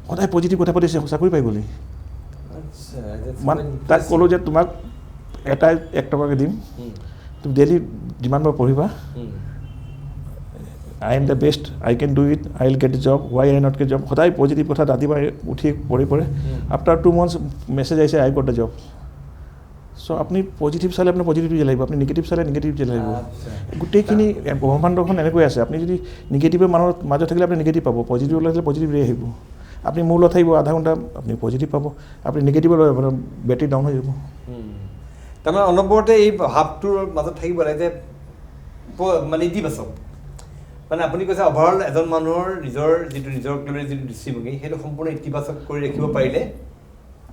সদায় পজিটিভ কথা পাতিছে চাকৰি পাই গ'লি মানে তাক ক'লোঁ যে তোমাক এটাই 1 টকাকৈ দিম তুমি ডেইলি যিমানবাৰ পঢ়িবা I am the best I can do it I will get a job why I not get job সদায় পজিটিভ কথা ৰাতিপুৱা উঠি পঢ়ে আফটাৰ 2 months মেছেজ আহিছে I got the job so' আপুনি পজিটিভ চালে আপোনাৰ পজিটিভ লাগিব আপুনি নিগেটিভ চালে নিগেটিভ লাগিব গোটেইখিনি ব্ৰহ্মাণ্ডখন এনেকৈ আছে আপুনি যদি নিগেটিভৰ মানুহৰ মাজত থাকিলে আপুনি নিগেটিভ পাব পজিটিভ লাগিলে পজিটিভ ৰে আহিব আপুনি মোৰ লগত থাকিব আধা ঘণ্টা আপুনি পজিটিভ পাব আপুনি নিগেটিভৰ লৈ আপোনাৰ বেটাৰী ডাউন হৈ যাব তাৰমানে অনবৰতে এই ভাৱটোৰ মাজত থাকিব লাগে যে মানে ইতিবাচক মানে আপুনি কৈছে অভাৰঅল এজন মানুহৰ নিজক লৈ যিটো দৃষ্টিভংগী সেইটো সম্পূৰ্ণ ইতিবাচক কৰি ৰাখিব পাৰিলে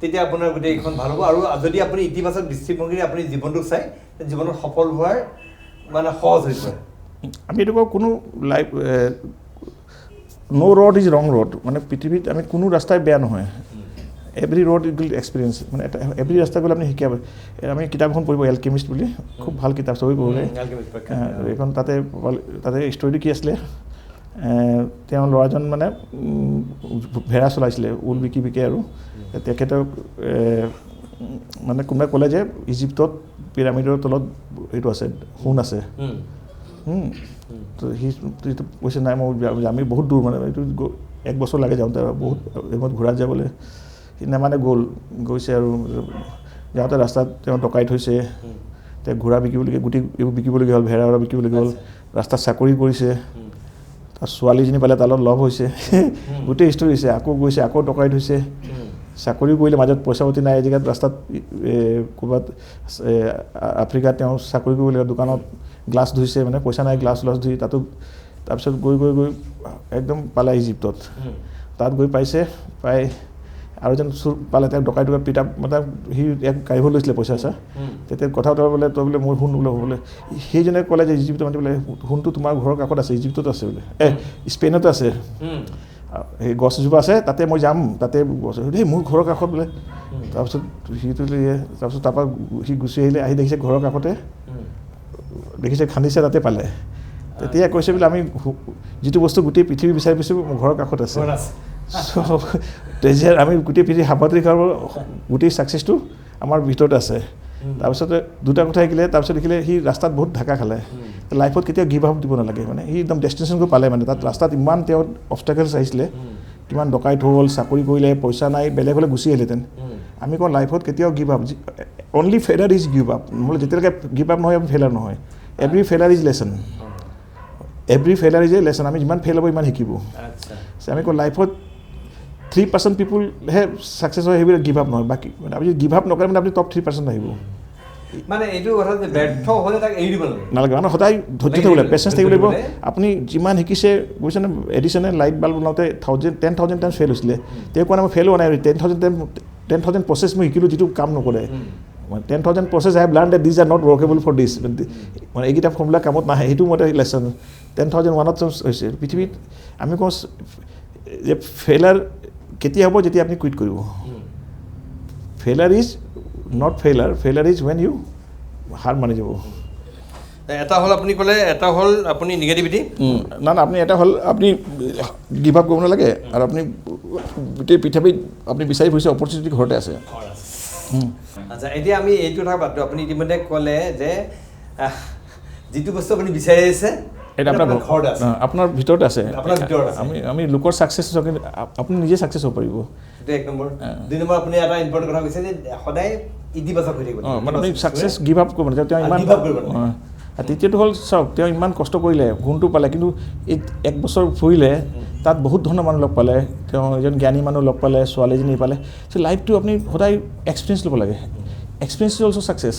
তেতিয়া আপোনাৰ গোটেইখন ভাল হ'ব আৰু যদি আপুনি ইতিবাচক দৃষ্টিভংগীৰে আপুনি জীৱনটোক চাই জীৱনত সফল হোৱাৰ মানে সহজ হৈ পৰে আমি এইটো কওঁ কোনো life no' road is wrong road মানে পৃথিৱীত আমি কোনো ৰাস্তাই বেয়া নহয় every road it will experience মানে এটা এভৰি ৰাস্তা গ'লে আপুনি শিকাব আমি কিতাপ এখন পঢ়িব এলকেমিষ্ট বুলি খুব ভাল কিতাপ চবেই পঢ়িলে এইখন তাতে ষ্টৰিটো কি আছিলে তেওঁ ল'ৰাজন মানে ভেড়া চলাইছিলে ঊল বিকি আৰু তেখেতক মানে কোনোবাই ক'লে যে ইজিপ্তত পিৰামিডৰ তলত এইটো আছে সোণ আছে তো সি কৈছে নাই মই আমি বহুত দূৰ মানে এইটো 1 বছৰ লাগে যাওঁতে বহুত এইমত ঘূৰাত যাবলৈ সি নেমানে গৈছে আৰু যাওঁতে ৰাস্তাত তেওঁ ডকাইত হৈছে তেওঁ ঘোঁৰা বিকিবলগীয়া গোটেই এইবোৰ বিকিবলগীয়া হ'ল ভেড়া বিকিবলগীয়া হ'ল ৰাস্তাত চাকৰি কৰিছে তাৰ ছোৱালীজনী পালে তাৰ লগত লভ হৈছে গোটেই ষ্টৰি হৈছে আকৌ গৈছে আকৌ ডকাইত হৈছে চাকৰি কৰিলে মাজত পইচা পাতি নাই এজেগাত ৰাস্তাত ক'ৰবাত আফ্ৰিকাত তেওঁ চাকৰি কৰিবলগীয়া দোকানত গ্লাছ ধুইছে মানে পইচা নাই গ্লাছ ধুই তাতো তাৰপিছত গৈ একদম পালে ইজিপ্তত তাত গৈ পাইছে পাই আৰু এজন চুৰ পালে তেওঁক ডকাই পিটা মানে সি এক কাঢ়িব লৈছিলে পইচা তেতিয়া কথা বতৰা বোলে তই বোলে মোৰ সোণ বোলে সেইজনে ক'লে যে ইজিপ্তত মানে বোলে সোণটো তোমাৰ ঘৰৰ কাষত আছে ইজিপ্তত আছে বোলে স্পেইনত আছে সেই গছজোপা আছে তাতে মই যাম তাতে দেই মোৰ ঘৰৰ কাষত বোলে তাৰপিছত তাৰপৰা সি গুচি আহি দেখিছে ঘৰৰ কাষতে দেখিছে খান্দিছে তাতে পালে তেতিয়া কৈছে বোলে আমি যিটো বস্তু গোটেই পৃথিৱী বিচাৰি পাইছোঁ মোৰ ঘৰৰ কাষত আছে চ' আমি গোটেই পৃথিৱী সামগ্ৰিক গোটেই ছাকচেছটো আমাৰ ভিতৰত আছে তাৰপিছতে দুটা কথা শিকিলে তাৰপিছত দেখিলে সি ৰাস্তাত বহুত ঢাকা খালে লাইফত কেতিয়াও গিভ আপ দিব নালাগে মানে সি একদম ডেষ্টিনেশ্যনকৈ পালে মানে তাত ৰাস্তাত ইমান তেওঁ অবষ্টাকেলছ আহিছিলে কিমান ডকাইত হ'ল চাকৰি কৰিলে পইচা নাই বেলেগ হ'লে গুচি আহিলেহেঁতেন আমি কওঁ লাইফত কেতিয়াও give up only failure is give up নহ'লে যেতিয়ালৈকে গিভ আপ নহয় ফেইলাৰ নহয় এভৰি ফেইলাৰ ইজ লেচন আমি যিমান ফেইল হ'ব ইমান শিকিব আমি কওঁ লাইফত 3% পিপুলহে ছাকচেছ হয় সেইবিলাক গিভ আপ নহয় বাকী মানে আপুনি গিভ আপ নকৰে মানে আপুনি টপ 3% আহিব মানে এইটো কথা যে ব্যৰ্থ হ'লে তাক এৰি দিব নালাগে মানে সদায় ধৈৰ্য থাকিব লাগিব পেচেঞ্চ থাকিব লাগিব আপুনি যিমান শিকিছে বুজিছেনে এডিচনে লাইট বাল্ব বনাওঁতে 10,000 টাইমছ ফেইল হৈছিলে তেওঁ কোৱা নাই মই ফেইল হোৱা নাই 10,000 প্ৰচেছ মই শিকিলোঁ যিটো কাম নকৰে 10,000 process I have learn that these are not workable for this মানে এইকেইটা ফৰ্মুলা কামত নাহে সেইটো মতে লেচন 10,001ত হৈছে পৃথিৱীত আমি কওঁ যে ফেইলাৰ কেতিয়া হ'ব যেতিয়া আপুনি কুইট কৰিব failure is not failure is when you হাৰ মানি যাব এটা হ'ল আপুনি ক'লে এটা হ'ল আপুনি নিগেটিভিটি না আপুনি এটা হ'ল আপুনি গিভ আপ কৰিব নালাগে আৰু আপুনি গোটেই পৃথিৱীত আপুনি বিচাৰি ফুৰিছে অপৰচুনিটি ঘৰতে আছে আচ্ছা এতিয়া আমি এইটো কথা পাতোঁ আপুনি ইতিমধ্যে ক'লে যে যিটো বস্তু আপুনি বিচাৰি আছে এটা আপোনাৰ ঘৰত আছে আপোনাৰ ভিতৰত আছে আপোনাৰ ভিতৰত আছে আমি লোকৰ ছাকচেছ আপুনি নিজে ছাকচেছ হ'ব পাৰিব এটা এক নম্বৰ দুই নম্বৰ আপুনি এটা ইম্পৰ্টেণ্ট কথা কৈছে যে সদায় ইতিবাচক হৈ থাকিব মানে আপুনি ছাকচেছ গিভ আপ কৰিব নালাগে তেওঁ ইমান তৃতীয়টো হ'ল চাওক তেওঁ ইমান কষ্ট কৰিলে গুণটো পালে কিন্তু এই 1 বছৰ ফুৰিলে তাত বহুত ধৰণৰ মানুহ লগ পালে তেওঁ এজন জ্ঞানী মানুহ লগ পালে ছোৱালীজনী পালে চ' লাইফটো আপুনি সদায় এক্সপিৰিয়েঞ্চ ল'ব লাগে এক্সপিৰিয়েঞ্চ ইজ অলছ' ছাকচেছ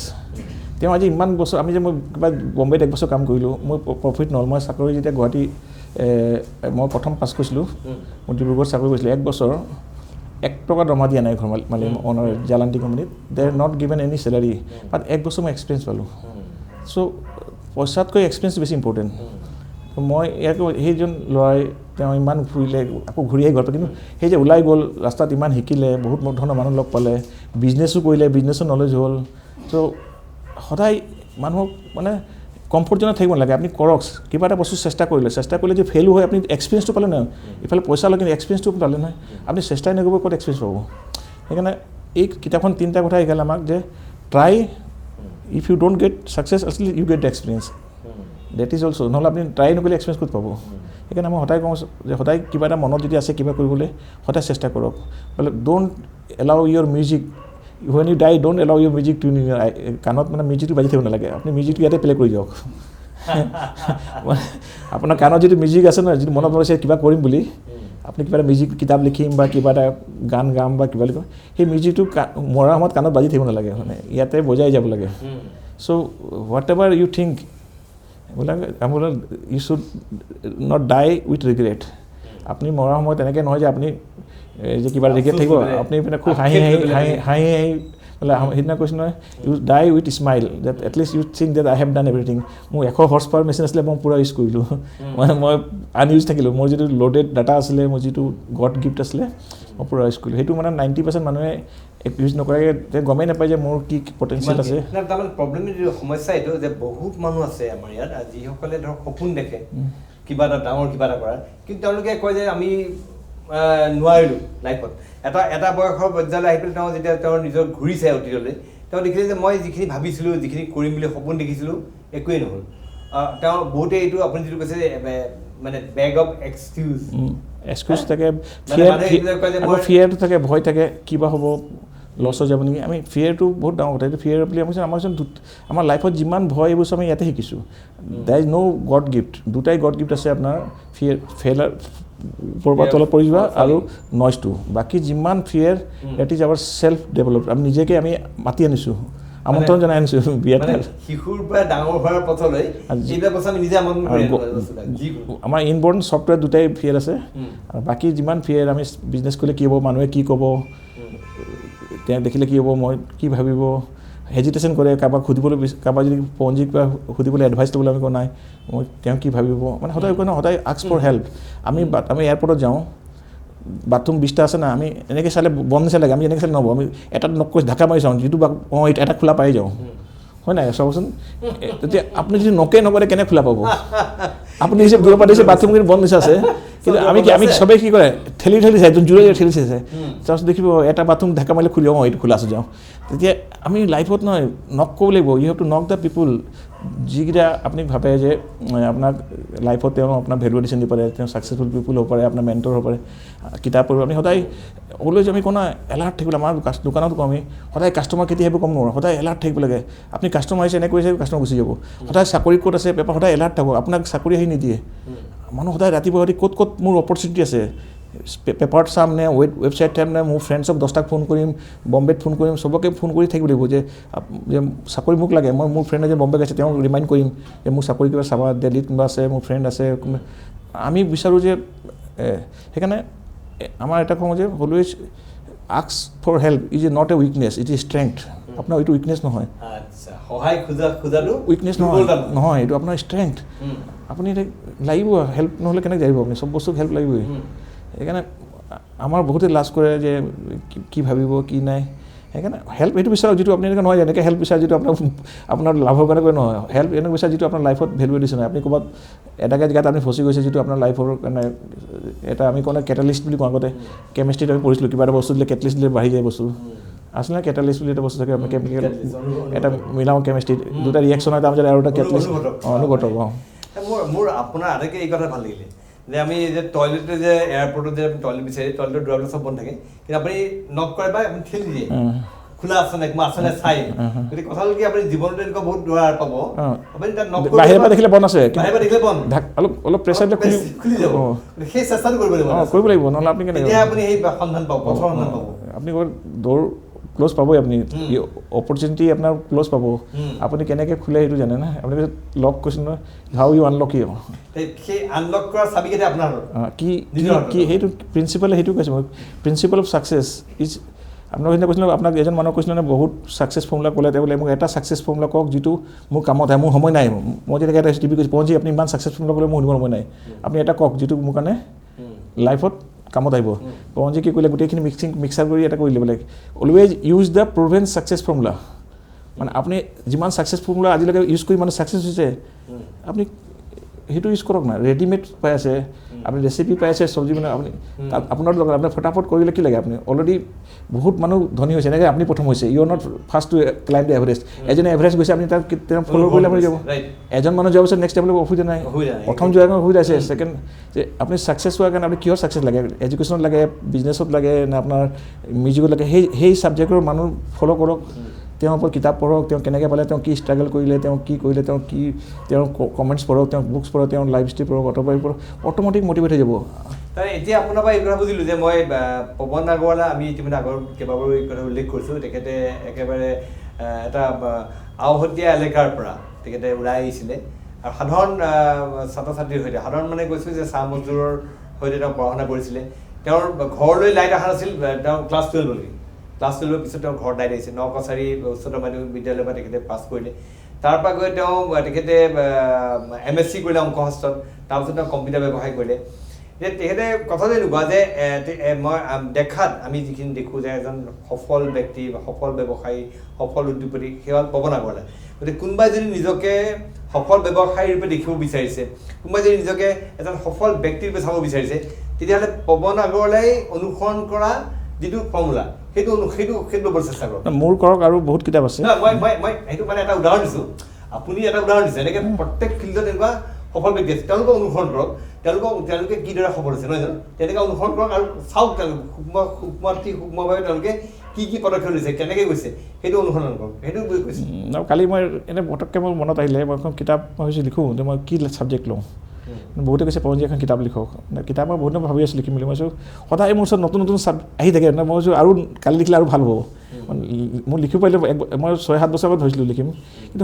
তেওঁ আজি ইমান বছৰ আমি যে মই কিবা বম্বেত 1 বছৰ কাম কৰিলোঁ মই প্ৰফিট নহ'ল মই চাকৰি যেতিয়া গুৱাহাটী মই প্ৰথম পাছ কৰিছিলোঁ মই ডিব্ৰুগড়ত চাকৰি কৰিছিলোঁ 1 বছৰ 1 টকা দৰমহা দিয়া নাই ঘৰ মালিক অনাৰ জালান্তি কোম্পানীত they are not given any salary but 1 বছৰ মই এক্সপিৰিয়েঞ্চ পালোঁ চ' পইচাতকৈ এক্সপিৰিয়েঞ্চ বেছি ইম্পৰ্টেণ্ট মই ইয়াকো সেইজন ল'ৰাই তেওঁ ইমান ফুৰিলে আকৌ ঘূৰি আহি ঘৰত কিন্তু সেই যে ওলাই গ'ল ৰাস্তাত ইমান শিকিলে বহুত ধৰণৰ মানুহ লগ পালে বিজনেছো কৰিলে বিজনেছৰ নলেজ হ'ল চ' সদায় মানুহক মানে কমফৰ্ট জোনত থাকিব নালাগে আপুনি কৰক কিবা এটা বস্তু চেষ্টা কৰিলে যে ফেইলো হয় আপুনি এক্সপিৰিয়েঞ্চটো পালে নহয় ইফালে পইচা লয় কিন্তু এক্সপিৰিয়েঞ্চটো পালে নহয় আপুনি চেষ্টাই নকৰিব ক'ত এক্সপিৰিয়েঞ্চ পাব সেইকাৰণে এই কিতাপখন 3টা কথা শিকালে আমাক যে try if you don't get success আচলি you get experience that is also' নহ'লে আপুনি ট্ৰাই নকৰিলে এক্সপিৰিয়েঞ্চ ক'ত পাব সেইকাৰণে মই সদায় কওঁ যে সদায় কিবা এটা মনত যদি আছে কিবা কৰিবলৈ সদায় চেষ্টা কৰক বোলে don't allow your music when you die don't allow your music to কাণত মানে মিউজিকটো বাজি থাকিব নালাগে আপুনি মিউজিকটো ইয়াতে প্লে কৰি যাওক আপোনাৰ কাণত যিটো মিউজিক আছে নহয় যিটো মনত পৰিছে কিবা কৰিম বুলি আপুনি কিবা এটা মিউজিক কিতাপ লিখিম বা কিবা এটা গান গাম বা কিবা লিখিম সেই মিউজিকটো মৰাৰ সময়ত কাণত বাজি থাকিব নালাগে মানে ইয়াতে বজাই যাব লাগে so' whatever you think you should not die with regret আপুনি মৰাৰ সময়ত তেনেকৈ নহয় যে আপুনি যে কিবা ৰিগ্ৰেট থাকিব আপুনি মানে খুব হাঁহি বোলে সেইদিনা কৈছোঁ নহয় you die with smile that at least you think that I have done everything মোৰ 100 হৰ্চ পাৱাৰ মেচিন আছিলে মই পূৰা ইউজ কৰিলোঁ মানে মই আনইউজ থাকিলোঁ মোৰ যিটো ল'ডেড ডাটা আছিলে মোৰ যিটো গড গিফ্ট আছিলে মই পূৰা ইউজ কৰিলোঁ সেইটো মানে 90% মানুহে ইউজ নকৰাকৈ গমেই নাপায় যে মোৰ কি পটেঞ্চিয়েল আছে তাৰমানে প্ৰব্লেমটো সমস্যা এইটো যে বহুত মানুহ আছে আমাৰ ইয়াত যিসকলে ধৰক সপোন দেখে কিবা এটা ডাঙৰ কিবা এটা কৰাৰ কিন্তু তেওঁলোকে কয় যে আমি নোৱাৰিলোঁ লাইফত এটা বয়সৰ পৰ্যায়লৈ আহি পেলাই তেওঁ যেতিয়া তেওঁৰ নিজৰ ঘূৰিছে অতীতলৈ তেওঁ দেখিলে যে মই যিখিনি ভাবিছিলোঁ যিখিনি কৰিম বুলি সপোন দেখিছিলোঁ একোৱেই নহ'ল তেওঁ বহুতে এইটো আপুনি যিটো কৈছে মানে বেগ অফ এক্সকিউজ থাকে ফিয়াৰটো থাকে ভয় থাকে কিবা হ'ব লছ হৈ যাব নেকি আমি ফিয়াৰটো বহুত ডাঙৰ কথা এইটো ফিয়াৰ বুলি আমাৰ লাইফত যিমান ভয় এইবোৰ আমি ইয়াতে শিকিছোঁ দ্যাৰ ইজ ন' গড গিফ্ট দুটাই গড গিফ্ট আছে আপোনাৰ ফেইলাৰ ওপৰৰ পৰা তলত পৰি যোৱা আৰু নইজটো বাকী যিমান fear that is our self develop আমি নিজকে আমি মাতি আনিছোঁ আমন্ত্ৰণ জনাই আনিছোঁ বিয়াত শিশুৰ পৰা ডাঙৰ হোৱাৰ পথলৈ আমাৰ ইনবৰ্ণ ছফ্টৱেৰ দুটাই ফিয়াৰ আছে আৰু বাকী যিমান ফিয়াৰ আমি বিজনেছ কৰিলে কি হ'ব মানুহে কি ক'ব তেওঁ দেখিলে কি হ'ব মই কি ভাবিব হেজিটেশ্যন কৰে কাৰোবাক সুধিবলৈ কাৰোবাক যদি পঞ্জীক বা সুধিবলৈ এডভাইচ ল'বলৈ আমি কোৱা নাই মই তেওঁ কি ভাবিব মানে সদায় কয় ন সদায় আস্ক ফৰ হেল্প আমি এয়াৰপৰ্টত যাওঁ বাথৰুম 20টা আছে না আমি এনেকৈ চালে বন্ধ নিচা লাগে আমি এনেকৈ চালে নহ'ব আমি এটা নকৈ ঢাকা মাৰি চাওঁ যিটো এটা খোলা পাই যাওঁ হয় নাই চাবচোন তেতিয়া আপুনি যদি নকে নকৰে কেনে খোলা পাব আপুনি নিজে দূৰৰ পৰা দিছে বাথৰুম কিন্তু বন্ধ নিচা আছে কিন্তু আমি চবেই কি কৰে ঠেলি চাই জোৰে ঠেলি চাইছে তাৰপিছত দেখিব এটা বাথৰুম ঢাকা মাৰিলে খুলি এইটো খোলা আছে যাওঁ তেতিয়া আমি লাইফত নহয় নক ক'ব লাগিব ইউ হেভ টু নক দ্য পিপুল যিকেইটা আপুনি ভাবে যে আপোনাক লাইফত তেওঁ আপোনাৰ ভেলু এডিশ্যন দিব পাৰে তেওঁ ছাকচেছফুল পিপুল হ'ব পাৰে আপোনাৰ মেণ্টৰ হ'ব পাৰে কিতাপ পঢ়িব আপুনি সদায় অলৱেজ আমি কোনা এলাৰ্ট থাকিব আমাৰ দোকানত কওঁ আমি সদায় কাষ্টমাৰ কেতিয়া আহিব কম নোৱাৰোঁ সদায় এলাৰ্ট থাকিব লাগে আপুনি কাষ্টমাৰ আহিছে এনেকৈ কৰিছে কাষ্টমাৰ গুচি যাব সদায় চাকৰি ক'ত আছে পেপাৰ সদায় এলাৰ্ট থাকক আপোনাক চাকৰি আহি নিদিয়ে মানুহ সদায় ৰাতিপুৱা ক'ত মোৰ অপৰচুনিটি আছে পেপাৰত চাম নে ৱেবছাইট চাম নে মোৰ ফ্ৰেণ্ডছক 10টাক ফোন কৰিম বম্বেত ফোন কৰিম চবকে ফোন কৰি থাকিব লাগিব যে চাকৰি মোক লাগে মই মোৰ ফ্ৰেণ্ড এজন বম্বে গৈছে তেওঁক ৰিমাইণ্ড কৰিম যে মোৰ চাকৰি কিবা চাবা দিল্লীত কোনোবা আছে মোৰ ফ্ৰেণ্ড আছে আমি বিচাৰোঁ যে সেইকাৰণে আমাৰ এটা কওঁ যে always ask for help is not a weakness it is strength আপোনাৰ এইটো উইকনেছ নহয় উইকনেছ নহয় এইটো আপোনাৰ ষ্ট্ৰেংথ আপুনি লাগিব হেল্প নহ'লে কেনেকৈ যাব আপুনি চব বস্তুক হেল্প লাগিবই সেইকাৰণে আমাৰ বহুতে লাজ কৰে যে কি ভাবিব কি নাই সেইকাৰণে হেল্প এইটো বিচাৰক যিটো আপুনি এনেকৈ নহয় যেনেকৈ হেল্প বিচাৰে যিটো আপোনাৰ লাভৰ কাৰণে কৈ নহয় হেল্প এনেকৈ বিচাৰে যিটো আপোনাৰ লাইফত ভেলু এডিশ্যন হয় আপুনি ক'ৰবাত এটাকে জেগাত আপুনি ফচি গৈছে যিটো আপোনাৰ লাইফৰ কাৰণে এটা আমি ক'লে কেটালিষ্ট বুলি কওঁ আগতে কেমেষ্ট্ৰিত আমি পঢ়িছিলোঁ কিবা এটা বস্তু দিলে কেটালিষ্ট দিলে বাঢ়ি যায় বস্তু আচলতে কেটালিষ্ট বুলি এটা বস্তু থাকে কেমিকেল এটা মিলাওঁ কেমেষ্ট্ৰিত দুটা ৰিয়েকশ্যন হয় তাৰপিছত আৰু এটা কেটালিষ্ট অনুঘটক মোৰ আপোনাৰ আটাইতকৈ এই কথা ভাল লাগিলে যে আমি যে টয়লেটে যে এয়াৰপৰ্টত যে টয়লেট বিচাৰি টয়লেটৰ দুৱাৰবিলাক চব বন্ধ থাকে কিন্তু আপুনি নক কৰে বা আপুনি ঠেলি দিয়ে খোলা আছে নে কিবা আছে নে চাই গতিকে কথা হ'ল কি আপুনি জীৱনত এনেকুৱা বহুত দুৱাৰ পাব আপুনি তাত নক কৰি বাহিৰৰ পৰা দেখিলে বন্ধ আছে বাহিৰৰ পৰা দেখিলে বন্ধ অলপ প্ৰেছাৰ দিলে খুলি যাব সেই চেষ্টাটো কৰিব লাগিব নহ'লে আপুনি কেনেকৈ তেতিয়া আপুনি সেই সন্ধান পাব পথৰ সন্ধান পাব আপুনি দৌৰ ক্ল'জ পাবই আপুনি অপৰচুনিটি আপোনাৰ ক্ল'জ পাব আপুনি কেনেকৈ খোলে সেইটো জানে না আপুনি লক কৈছে নহয় হাউ ইউ আনলক ইউ সেই আনলক কৰাৰ চাবিকাঠি আপোনাৰ কি সেইটো প্ৰিন্সিপালে সেইটো কৈছে মই প্ৰিন্সিপাল অফ ছাকচেছ ইজ আপোনাক সেইদিনা কৈছিলোঁ আপোনাক এজন মানুহক কৈছিলোঁ মানে বহুত ছাকচেছ ফৰ্মুলা ক'লে তেওঁ বোলে মোক এটা ছাকচেছ ফৰ্মুলা কওক যিটো মোৰ কামত আহে মোৰ সময় নাই মই যেনেকৈ এটা টিভি কৈছোঁ পঞ্জী আপুনি ইমান ছাকচেছ ফৰ্মুলা ক'লে মোৰ শুনিব সময় নাই আপুনি এটা কওক যিটো মোৰ কাৰণে লাইফত কামত আহিব পঞ্জী কি কৰিলে গোটেইখিনি মিক্সাৰ কৰি এটা কৰিলে বোলে always use the proven success formula মানে আপুনি যিমান ছাকচেছ ফৰ্মুলা আজিলৈকে ইউজ কৰি মানে ছাকচেছ হৈছে আপুনি সেইটো ইউজ কৰক না ৰেডিমেড পাই আছে আপুনি ৰেচিপি পাই আছে চব্জি মানে আপুনি তাত আপোনাৰ লগত আপুনি ফটাফট কৰিলে কি লাগে আপুনি অলৰেডি বহুত মানুহ ধনী হৈছে এনেকৈ আপুনি প্ৰথম হৈছে you are not first to climb the Everest এজনে এভাৰেষ্ট গৈছে আপুনি তাক তেওঁ ফ'ল' কৰিলে আপুনি যাব এজন মানুহ যোৱাৰ পিছত নেক্সট টাইমলৈ অসুবিধা নাই প্ৰথম যোৱাৰ কাৰণে অসুবিধা আছে ছেকেণ্ড যে আপুনি ছাকচেছ হোৱাৰ কাৰণে আপুনি কিহৰ ছাকচেছ লাগে এডুকেশ্যনত লাগে বিজনেছত লাগে নে আপোনাৰ মিউজিকত লাগে সেই ছাবজেক্টৰ মানুহ ফ'ল' কৰক তেওঁৰ ওপৰত কিতাপ পঢ়ক তেওঁ কেনেকৈ পালে তেওঁ কি ষ্ট্ৰাগল কৰিলে তেওঁ কি কৰিলে তেওঁৰ কমেণ্টছ পঢ়ক তেওঁ বুকছ পঢ়ক তেওঁৰ লাইফ ষ্টাইল পঢ়ক অট'বায়'গ্ৰাফী পঢ়ক অট'মেটিক মটিভেট হৈ যাব এতিয়া আপোনাৰ পৰা এই কথা বুজিলোঁ যে মই পৱন আগৰৱালা আমি ইতিমধ্যে আগৰ কেইবাবাৰো এই কথা উল্লেখ কৰিছোঁ তেখেতে একেবাৰে এটা আওহতীয়া এলেকাৰ পৰা তেখেতে ওলাই আহিছিলে আৰু সাধাৰণ ছাত্ৰ ছাত্ৰীৰ সৈতে সাধাৰণ মানে কৈছোঁ যে চাহ মজদুৰৰ সৈতে তেওঁ পঢ়া শুনা কৰিছিলে তেওঁৰ ঘৰলৈ লাইট অহা নাছিল তেওঁ ক্লাছ 12 ক্লাছ 12 পিছত তেওঁ ঘৰত লাইট আহিছে নকছাৰী উচ্চতৰ মাধ্যমিক বিদ্যালয়ৰ পৰা তেখেতে পাছ কৰিলে তাৰপৰা গৈ তেখেতে MSc কৰিলে অংকশাস্ত্ৰত তাৰপিছত তেওঁ কম্পিউটাৰ ব্যৱসায় কৰিলে যে তেখেতে কথাটো এনেকুৱা যে মই দেখাত আমি যিখিনি দেখোঁ যে এজন সফল ব্যক্তি বা সফল ব্যৱসায়ী সফল উদ্যোগপতি সেয়া হ'ল পৱন আগৰৱালা গতিকে কোনোবাই যদি নিজকে সফল ব্যৱসায়ী ৰূপে দেখিব বিচাৰিছে কোনোবাই যদি নিজকে এজন সফল ব্যক্তি ৰূপে চাব বিচাৰিছে তেতিয়াহ'লে পৱন আগৰৱালাই অনুসৰণ কৰা যিটো ফৰ্মুলা সেইটো ল'বলৈ চেষ্টা কৰক মোৰ কৰক আৰু বহুত কিতাপ আছে মই সেইটো মানে এটা উদাহৰণ দিছোঁ আপুনি এটা উদাহৰণ দিছে এনেকৈ প্ৰত্যেক ফিল্ডত এনেকুৱা সফল ব্যক্তি আছে তেওঁলোকক অনুসৰণ কৰক তেওঁলোকে কিদৰে সফল হৈছে নহয় জানো তেনেকৈ অনুসৰণ কৰক আৰু চাওক সূক্ষ্মভাৱে তেওঁলোকে কি পদক্ষেপ লৈছে কেনেকৈ গৈছে সেইটো অনুসৰণ কৰক সেইটো কৈছে কালি মই এনে পটককৈ মোৰ মনত আহিলে মই এখন কিতাপ মই ভাবিছোঁ লিখোঁ যে মই কি ছাবজেক্ট লওঁ বহুতে কৈছে পৱনজী এখন কিতাপ লিখক কিতাপ মই বহুত ভাবি আছোঁ লিখিম বুলি মই সদায় মোৰ ওচৰত নতুন আহি থাকে মই ভাবিছোঁ আৰু কালি লিখিলে আৰু ভাল হ'ব মই লিখিব পাৰিলে মই 6-7 বছৰ আগত ধৰিছিলোঁ লিখিম কিন্তু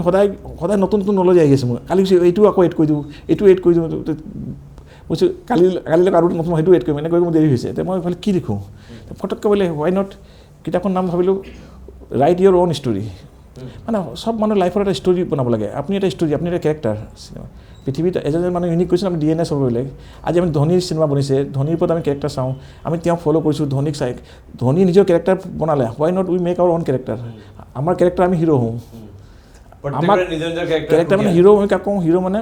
সদায় নতুন নলেজ আহি আছে মই কালি কৈছোঁ এইটো আকৌ এড কৰি দিওঁ এইটো এড কৰি দিওঁ কৈছোঁ কালিলৈকে আৰু নতুন সেইটো এড কৰিম এনেকৈ মোৰ দেৰি হৈছে এতিয়া মই ভাবিলোঁ কি লিখোঁ ফটককৈ বোলে হোৱাই নট কিতাপখন নাম ভাবিলোঁ ৰাইট ইয়'ৰ অ'ন ষ্টৰি মানে চব মানুহৰ লাইফৰ এটা ষ্টৰি বনাব লাগে আপুনি এটা ষ্টৰি আপুনি এটা কেৰেক্টাৰ পৃথিৱীত এজন মানুহ ইউনিক কৰিছোঁ আমি DNA চাব বেলেগ আজি আমি ধোনীৰ চিনেমা বনিছে ধোনীৰ ওপৰত আমি কেৰেক্টাৰ চাওঁ আমি তেওঁক ফ'ল' কৰিছোঁ ধোনীক চাই ধোনী নিজৰ কেৰেক্টাৰ বনালে why not we make our own character আমাৰ কেৰেক্টাৰ আমি হিৰ' হওঁ আমাৰ কেৰেক্টাৰ মানে হিৰ' মই কাক কওঁ হিৰ' মানে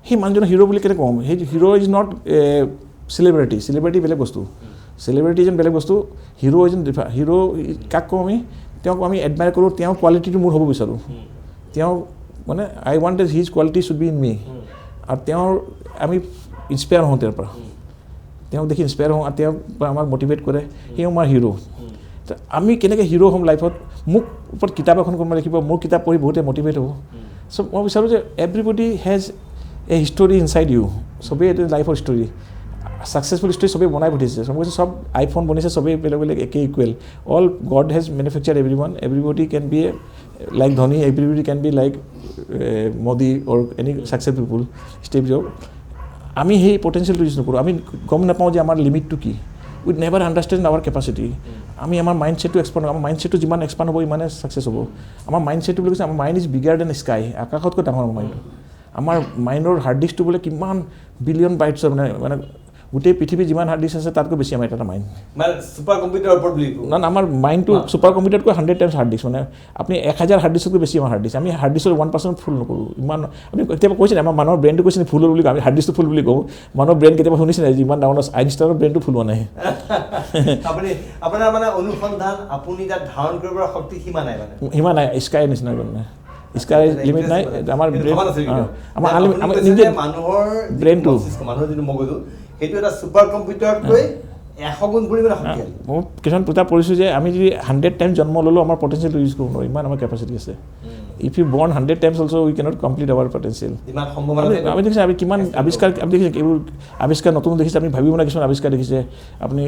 সেই মানুহজনৰ হিৰ' বুলি কেনেকৈ কওঁ সেই হিৰ' ইজ নট চেলিব্ৰিটি বেলেগ বস্তু চেলিব্ৰিটি যেন বেলেগ বস্তু হিৰ' যেন হিৰ' কাক কওঁ তেওঁক আমি এডমায়াৰ কৰোঁ তেওঁৰ কোৱালিটিটো মোৰ হ'ব বিচাৰোঁ তেওঁ মানে I want his quality should be in me আৰু তেওঁৰ আমি ইনস্পায়াৰ হওঁ তেওঁৰ পৰা তেওঁক দেখি ইনস্পায়াৰ হওঁ আৰু তেওঁক আমাক মটিভেট কৰে সেই আমাৰ হিৰ' আমি কেনেকৈ হিৰ' হ'ম লাইফত মোক ওপৰত কিতাপ এখন কোনোবা লিখিব মোৰ কিতাপ পঢ়ি বহুতে মটিভেট হ'ব চ' মই বিচাৰোঁ যে everybody has a history inside you চবেই এইটো লাইফৰ ষ্টৰী ছাকচেছফুল ষ্টৰী চবেই বনাই পঠিয়াইছে চব কৈছে চব আইফোন বনিছে চবেই বেলেগ একে equal all God has manufacture everybody can be like Dhoni everybody can be like Modi or any success people Steve Jobs আমি সেই পটেঞ্চিয়েলটো ইউজ নকৰোঁ আমি গম নাপাওঁ যে আমাৰ লিমিটটো কি with never understand our capacity আমি আমাৰ মাইণ্ড ছেটটো এক্সপাণ্ড আমাৰ মাইণ্ড ছেটটো যিমান এক্সপাণ্ড হ'ব ইমানে ছাকচেছ হ'ব আমাৰ মাইণ্ড ছেটটো বুলি কৈছে আমাৰ mind is bigger than sky আকাশতকৈ ডাঙৰ আমাৰ মাইণ্ডটো আমাৰ মাইণ্ডৰ হাৰ্ড ডিস্কটো বোলে কিমান বিলিয়ন বাইটছৰ মানে গোটেই পৃথিৱীত যিমান হাৰ্ড ডিস্ক আছে তাতকৈ বেছি আমাৰ এটা মাইণ্ড ছুপাৰ কম্পিউটাৰৰ ওপৰত বুলি না আমাৰ মাইণ্ডটো ছুপাৰ কম্পিউটাৰতকৈ 100 টাইমছ হাৰ্ড ডিস্ক মানে আপুনি 1000 হাৰ্ড ডিস্কতকৈ বেছি আমাৰ হাৰ্ড ডিস্ক আমি হাৰ্ড ডিস্কৰ 1% ফুল নকৰোঁ ইমান আপুনি কেতিয়াবা কৈছে আমাৰ মানুহৰ ব্ৰেইনটো কৈছে ফুল বুলি কওঁ আমি হাৰ্ড ডিস্কটো ফুল বুলি কওঁ মানুহৰ ব্ৰেইন কেতিয়াবা শুনিছে নাই যিমান ডাঙৰ আইনষ্টাইনৰ ব্ৰেইনটো ফুল হোৱা নাই আপুনি আপোনাৰ মানে অনুসন্ধান আপুনি তাত ধাৰণ কৰিব পৰা শক্তি সীমা নাই মানে সীমা নাই স্কাইৰ নিচিনা মানে স্কাই লিমিট নাই আমাৰ ব্ৰেইন আমাৰ আমি নিজে মানুহৰ ব্ৰেইনটো মানুহৰ যিটো মগজু সেইটো এটা ছুপাৰ কম্পিউটাৰতকৈ 100 গুণ পৰিমাণে শক্তিশালী মই কিছুমান কিতাপ পঢ়িছোঁ যে আমি যদি 100 টাইম জন্ম ল'লেও আমাৰ পটেঞ্চিয়েলটো ইউজ কৰিব নোৱাৰোঁ ইমান আমাৰ কেপাচিটি আছে if you born 100 times also' we cannot complete our potential যিমান সম্ভাৱনা আমি দেখিছে আমি কিমান আৱিষ্কাৰ আমি দেখিছে এইবোৰ আৱিষ্কাৰ নতুন দেখিছে আপুনি ভাবিব না কিছুমান আৱিষ্কাৰ দেখিছে আপুনি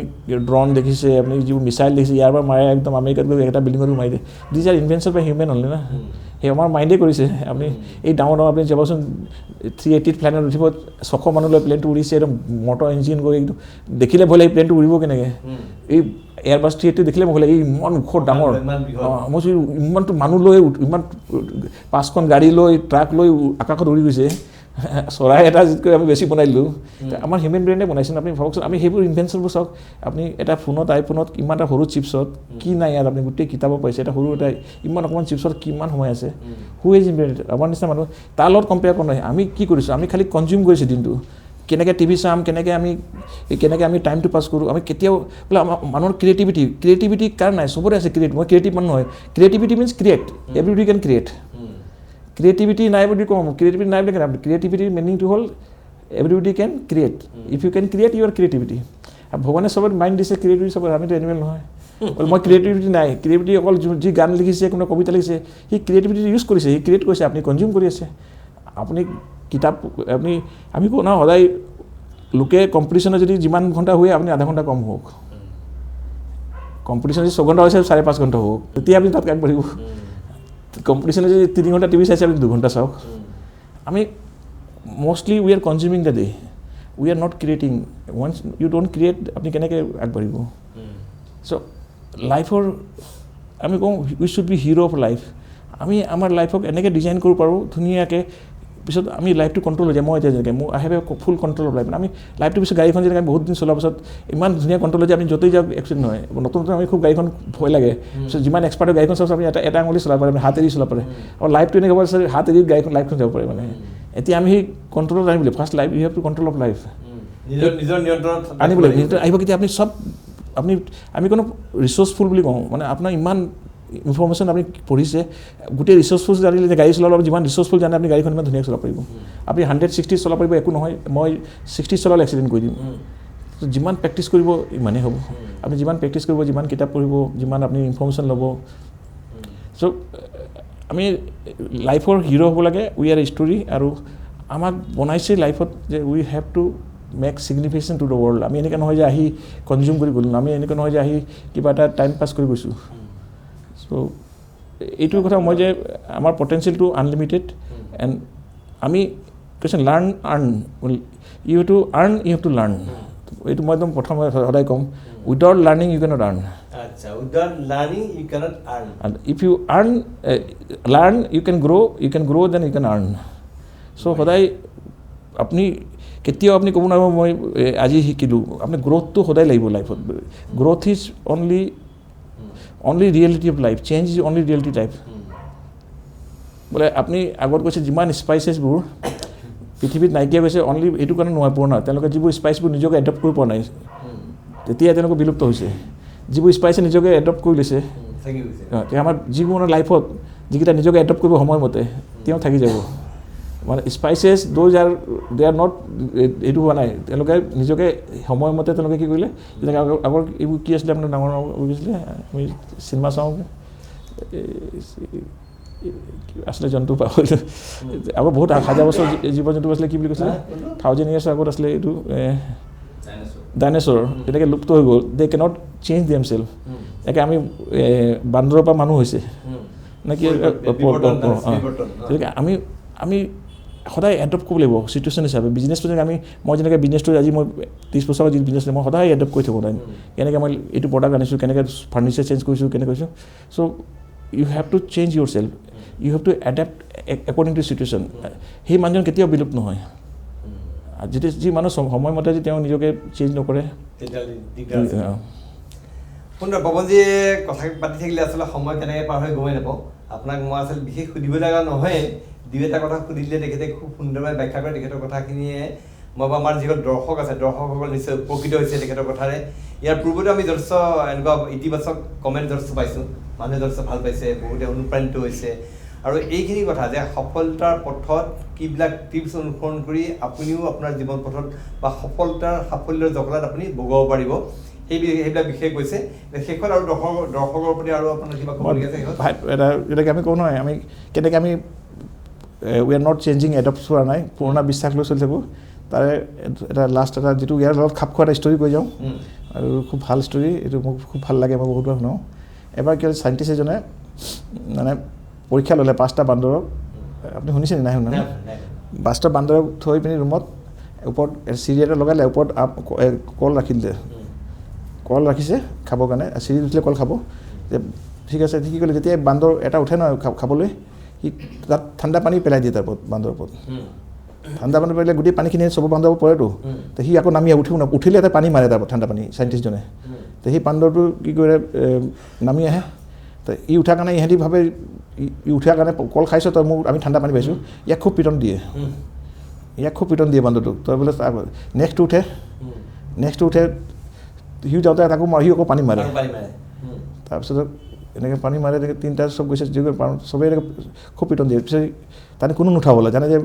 ড্ৰ'ন দেখিছে আপুনি যিবোৰ মিছাইল দেখিছে ইয়াৰ পৰা মাৰে একদম আমেৰিকাত গৈ এটা বিল্ডিঙতো মাৰি দিয়ে these are invention by human only না সেই আমাৰ মাইণ্ডে কৰিছে আপুনি এই ডাঙৰ আপুনি যাবচোন 380 প্লেনত উঠিব 600 মানুহলৈ প্লেনটো উৰিছে একদম মটৰ ইঞ্জিন গৈ একদম দেখিলে ভয় লাগে প্লেনটো উৰিব কেনেকৈ এই এয়াৰবাছ 380 দেখিলে ভয় লাগে এই ইমান ওখ ডাঙৰ মই ইমানটো মানুহ লৈ ইমান 5খন গাড়ী লৈ ট্ৰাক লৈ আকাশত উৰি গৈছে চৰাই এটা যিতকৈ আমি বেছি বনাই দিলোঁ আমাৰ হিউমেন ব্ৰেইনে বনাইছে আপুনি ভাবকচোন আমি সেইবোৰ ইনভেনশ্যনবোৰ চাওক আপুনি এটা ফোনত আইফোনত কিমান এটা সৰু চিপছত কি নাই ইয়াত আপুনি গোটেই কিতাপত পাইছে এটা সৰু এটা ইমান অকণমান চিপছত কিমান সময় আছে হু ইজ ইনভেন্টেড আমাৰ নিচিনা মানুহ তাৰ লগত কম্পেয়াৰ কৰা নহয় আমি কি কৰিছোঁ আমি খালি কনজিউম কৰিছোঁ দিনটো কেনেকৈ টিভি চাম কেনেকৈ আমি টাইমটো পাছ কৰোঁ আমি কেতিয়াও বোলে আমাৰ মানুহৰ ক্ৰিয়েটিভিটি কাৰ নাই চবৰে আছে মই ক্ৰিয়েটিভ মানুহ নহয় creativity means create everybody can create creativity নাই বুলি কওঁ ক্ৰিয়েটিভিটি নাই বুলি কেনে ক্ৰিয়েটিভিটিৰ মিনিংটো হ'ল everybody can create if you can create your creativity আৰু ভগৱানে চবত মাইণ্ড দিছে ক্ৰিয়েটিভিটি চবত আমিতো এনিমেল নহয় মই ক্ৰিয়েটিভিটি নাই ক্ৰিয়েটিভিটি অকল যি গান লিখিছে কোনো কবিতা লিখিছে সি ক্ৰিয়েটিভিটি ইউজ কৰিছে সি ক্ৰিয়েট কৰিছে আপুনি কনজিউম কৰি আছে আপুনি কিতাপ আমি কওঁ না সদায় লোকে কম্পিটিশ্যনত যদি যিমান ঘণ্টা হয় আপুনি আধা ঘণ্টা কম হওক কম্পিটিশ্যন যদি 6 ঘণ্টা হৈছে 5.5 ঘণ্টা হওক তেতিয়া আপুনি তাত আগবাঢ়িব কম্পিটিশ্যনে যদি 3 ঘণ্টা টিভি চাইছে আপুনি 2 ঘণ্টা চাওক আমি mostly we are consuming the day we are not creating ones you don't create আপুনি কেনেকৈ আগবাঢ়িব চ' লাইফৰ আমি কওঁ we should be hero' of life আমি আমাৰ লাইফক এনেকৈ ডিজাইন কৰিব পাৰোঁ ধুনীয়াকৈ পিছত আমি লাইফটো কণ্ট্ৰল হৈ যায় মই এতিয়া যেনেকৈ মোৰ I have a full control of life আমি লাইফটোৰ পিছত গাড়ীখন যেনেকৈ বহুত দিন চলোৱাৰ পাছত ইমান ধুনীয়া কণ্ট্ৰল হৈ যায় আপুনি য'তেই যাওক এক্সিডেণ্ট নহয় নতুন আমি খুব গাড়ীখন ভয় লাগে পিছত যিমান এক্সপাৰ্ট গাড়ীখন চাওক আপুনি এটা আঙুলি চলাব পাৰে হাত এৰি চলাব পাৰে আৰু লাইফটো এনেকৈ হ'ব হাত এৰি লাইফখন যাব পাৰে মানে এতিয়া আমি সেই কণ্ট্ৰলত আনিবলৈ first life you have to control of life নিজৰ নিয়ন্ত্ৰণত আনিবলৈ আহিব কেতিয়া আপুনি চব আমি কোনো ৰিচৰ্চফুল বুলি কওঁ মানে আপোনাৰ ইমান ইনফৰ্মেশ্যন আপুনি পঢ়িছে গোটেই ৰিচৰ্চফুল জানিলে যে গাড়ী চলালে যিমান ৰিচৰ্চফুল জানে আপুনি গাড়ীখন ইমান ধুনীয়াকৈ চলাব পাৰিব আপুনি 160 চলাব পাৰিব একো নহয় মই 60 চলালে এক্সিডেণ্ট কৰি দিম যিমান প্ৰেক্টিছ কৰিব ইমানেই হ'ব আপুনি যিমান প্ৰেক্টিছ কৰিব যিমান কিতাপ পঢ়িব যিমান আপুনি ইনফৰ্মেশ্যন ল'ব চ' আমি লাইফৰ হিৰ' হ'ব লাগে উই আৰ ষ্টৰী আৰু আমাক বনাইছে লাইফত যে we have to make signification to the world আমি এনেকৈ নহয় যে আহি কনজিউম কৰি গ'লোঁ আমি এনেকৈ নহয় যে আহি কিবা এটা টাইম পাছ কৰি গৈছোঁ চ' এইটো কথা মই যে আমাৰ পটেঞ্চিয়েলটো আনলিমিটেড এণ্ড আমি কৈছোঁ earn you have to earn you have to learn এইটো মই একদম প্ৰথম সদায় ক'ম without learning you can't earn without learning you can't earn if you learn you can grow' then you can earn so' সদায় আপুনি কেতিয়াও আপুনি ক'ব নোৱাৰিব মই আজি শিকিলোঁ আপুনি গ্ৰ'থটো সদায় লাগিব লাইফত growth is only reality of life change is only reality life বোলে আপুনি আগত কৈছে যিমান স্পাইচেছবোৰ পৃথিৱীত নাইকিয়া গৈছে অনলি এইটো কাৰণে নহয় পুৰণা তেওঁলোকে যিবোৰ স্পাইচবোৰ নিজকে এডপ্ট কৰিব পৰা নাই তেতিয়া তেওঁলোকে বিলুপ্ত হৈছে যিবোৰ স্পাইচে নিজকে এডপ্ট কৰি লৈছে আমাৰ যিবোৰ লাইফত যিকেইটা নিজকে এডপ্ট কৰিব সময়মতে তেওঁ থাকি যাব মানে স্পাইচেছ দে আৰ নট এইটো হোৱা নাই তেওঁলোকে নিজকে সময়মতে তেওঁলোকে কি কৰিলে যেনেকৈ আগৰ এইবোৰ কি আছিলে আপোনাৰ ডাঙৰ কৈছিলে আমি চিনেমা চাওঁ আছিলে জন্তু পাহৰিলোঁ আগৰ বহুত হাজাৰ বছৰ জীৱ জন্তু আছিলে কি বুলি কৈছিলে 1000 years আগত আছিলে এইটো ডাইনেছৰ তেনেকৈ লুপ্ত হৈ গ'ল দে কেনট চেঞ্জ দেম চেল্ফ এনেকৈ আমি বান্দৰৰ পৰা মানুহ হৈছে নে কি আমি সদায় এডপ্ট কৰিব লাগিব চিটুৱেশ্যন হিচাপে বিজনেছটো যেনেকৈ মই যেনেকৈ বিজনেছটো আজি মই 30 বছৰ যি বিজনেছ মই সদায় এডপ্ট কৰি থাকোঁ তাই কেনেকৈ মই এইটো প্ৰডাক্ট আনিছোঁ কেনেকৈ ফাৰ্নিচাৰ চেঞ্জ কৰিছোঁ কেনেকৈ কৰিছোঁ so' you have to change yourself you have to adapt according to situation সেই মানুহজন কেতিয়াও বিলুপ্ত নহয় যেতিয়া যি মানুহ সময়মতে যদি তেওঁ নিজকে চেঞ্জ নকৰে সুন্দৰ পৱনজীয়ে কথা পাতি থাকিলে আচলতে সময় কেনেকৈ পাৰ হৈ গমেই নাপাওঁ আপোনাক মই আচলতে বিশেষ সুধিব লগা নহয় দুই এটা কথা সুধিলে তেখেতে খুব সুন্দৰভাৱে ব্যাখ্যা কৰে তেখেতৰ কথাখিনিয়ে মই আমাৰ যিসকল দৰ্শক আছে দৰ্শকসকল নিশ্চয় উপকৃত হৈছে তেখেতৰ কথাৰে ইয়াৰ পূৰ্বতে আমি যথেষ্ট এনেকুৱা ইতিবাচক কমেণ্ট যথেষ্ট পাইছোঁ মানুহে যথেষ্ট ভাল পাইছে বহুতে অনুপ্ৰাণিত হৈছে আৰু এইখিনি কথা যে সফলতাৰ পথত কিবিলাক টিপছ অনুসৰণ কৰি আপুনিও আপোনাৰ জীৱন পথত বা সাফল্যৰ জখলাত আপুনি বগাব পাৰিব সেইবিলাক বিষয়ে কৈছে শেষত আৰু দৰ্শকৰ প্ৰতি আৰু আপোনাৰ কিবা ক'বলগীয়া আছে এটাকে আমি কওঁ নহয় আমি কেনেকৈ আমি উই আৰ নট চেঞ্জিং এডপ্ট হোৱা নাই পুৰণা বিশ্বাস লৈ চলি থাকোঁ তাৰে এটা লাষ্ট এটা যিটো ইয়াৰ লগত খাপ খোৱা এটা ষ্টৰি কৈ যাওঁ আৰু খুব ভাল ষ্টৰি এইটো মোক খুব ভাল লাগে মই বহুতবাৰ শুনাওঁ এবাৰ কি হ'ল চাইণ্টিষ্ট এজনে মানে পৰীক্ষা ল'লে 5টা বান্দৰক আপুনি শুনিছে নাই শুনা 5টা বান্দৰক থৈ পিনি ৰুমত ওপৰত চিৰি এটা লগালে ওপৰত কল ৰাখি দিলে কল ৰাখিছে খাবৰ কাৰণে চিৰি উঠিলে কল খাব যে ঠিক আছে কি কৰিলে যেতিয়া বান্দৰ এটা উঠে নহয় খাবলৈ সি তাত ঠাণ্ডা পানী পেলাই দিয়ে তাৰ ওপৰত বান্দৰৰ ওপৰত ঠাণ্ডা পানী পেলাই গোটেই পানীখিনি চব বান্দৰ পৰেতো তো সি আকৌ নামি উঠিলে এটা পানী মাৰে তাৰ ঠাণ্ডা পানী চাইণ্টিষ্টজনে তো সেই বান্দৰটো কি কৰে নামি আহে তো ই উঠাৰ কাৰণে ইহঁতি ভাবে ই উঠাৰ কাৰণে কল খাইছ তই মোক আমি ঠাণ্ডা পানী পাইছোঁ ইয়াক খুব পিটন দিয়ে বান্দৰটোক তই বোলে নেক্সট উঠে সি যাওঁতে তাকো সি আকৌ পানী মাৰে তাৰপিছত এনেকৈ পানী মাৰে এনেকৈ 3টা চব গৈছে চবেই এনেকৈ খুব পিটন দিয়ে পিছত তানে কোনো নুঠাবলৈ জানে যে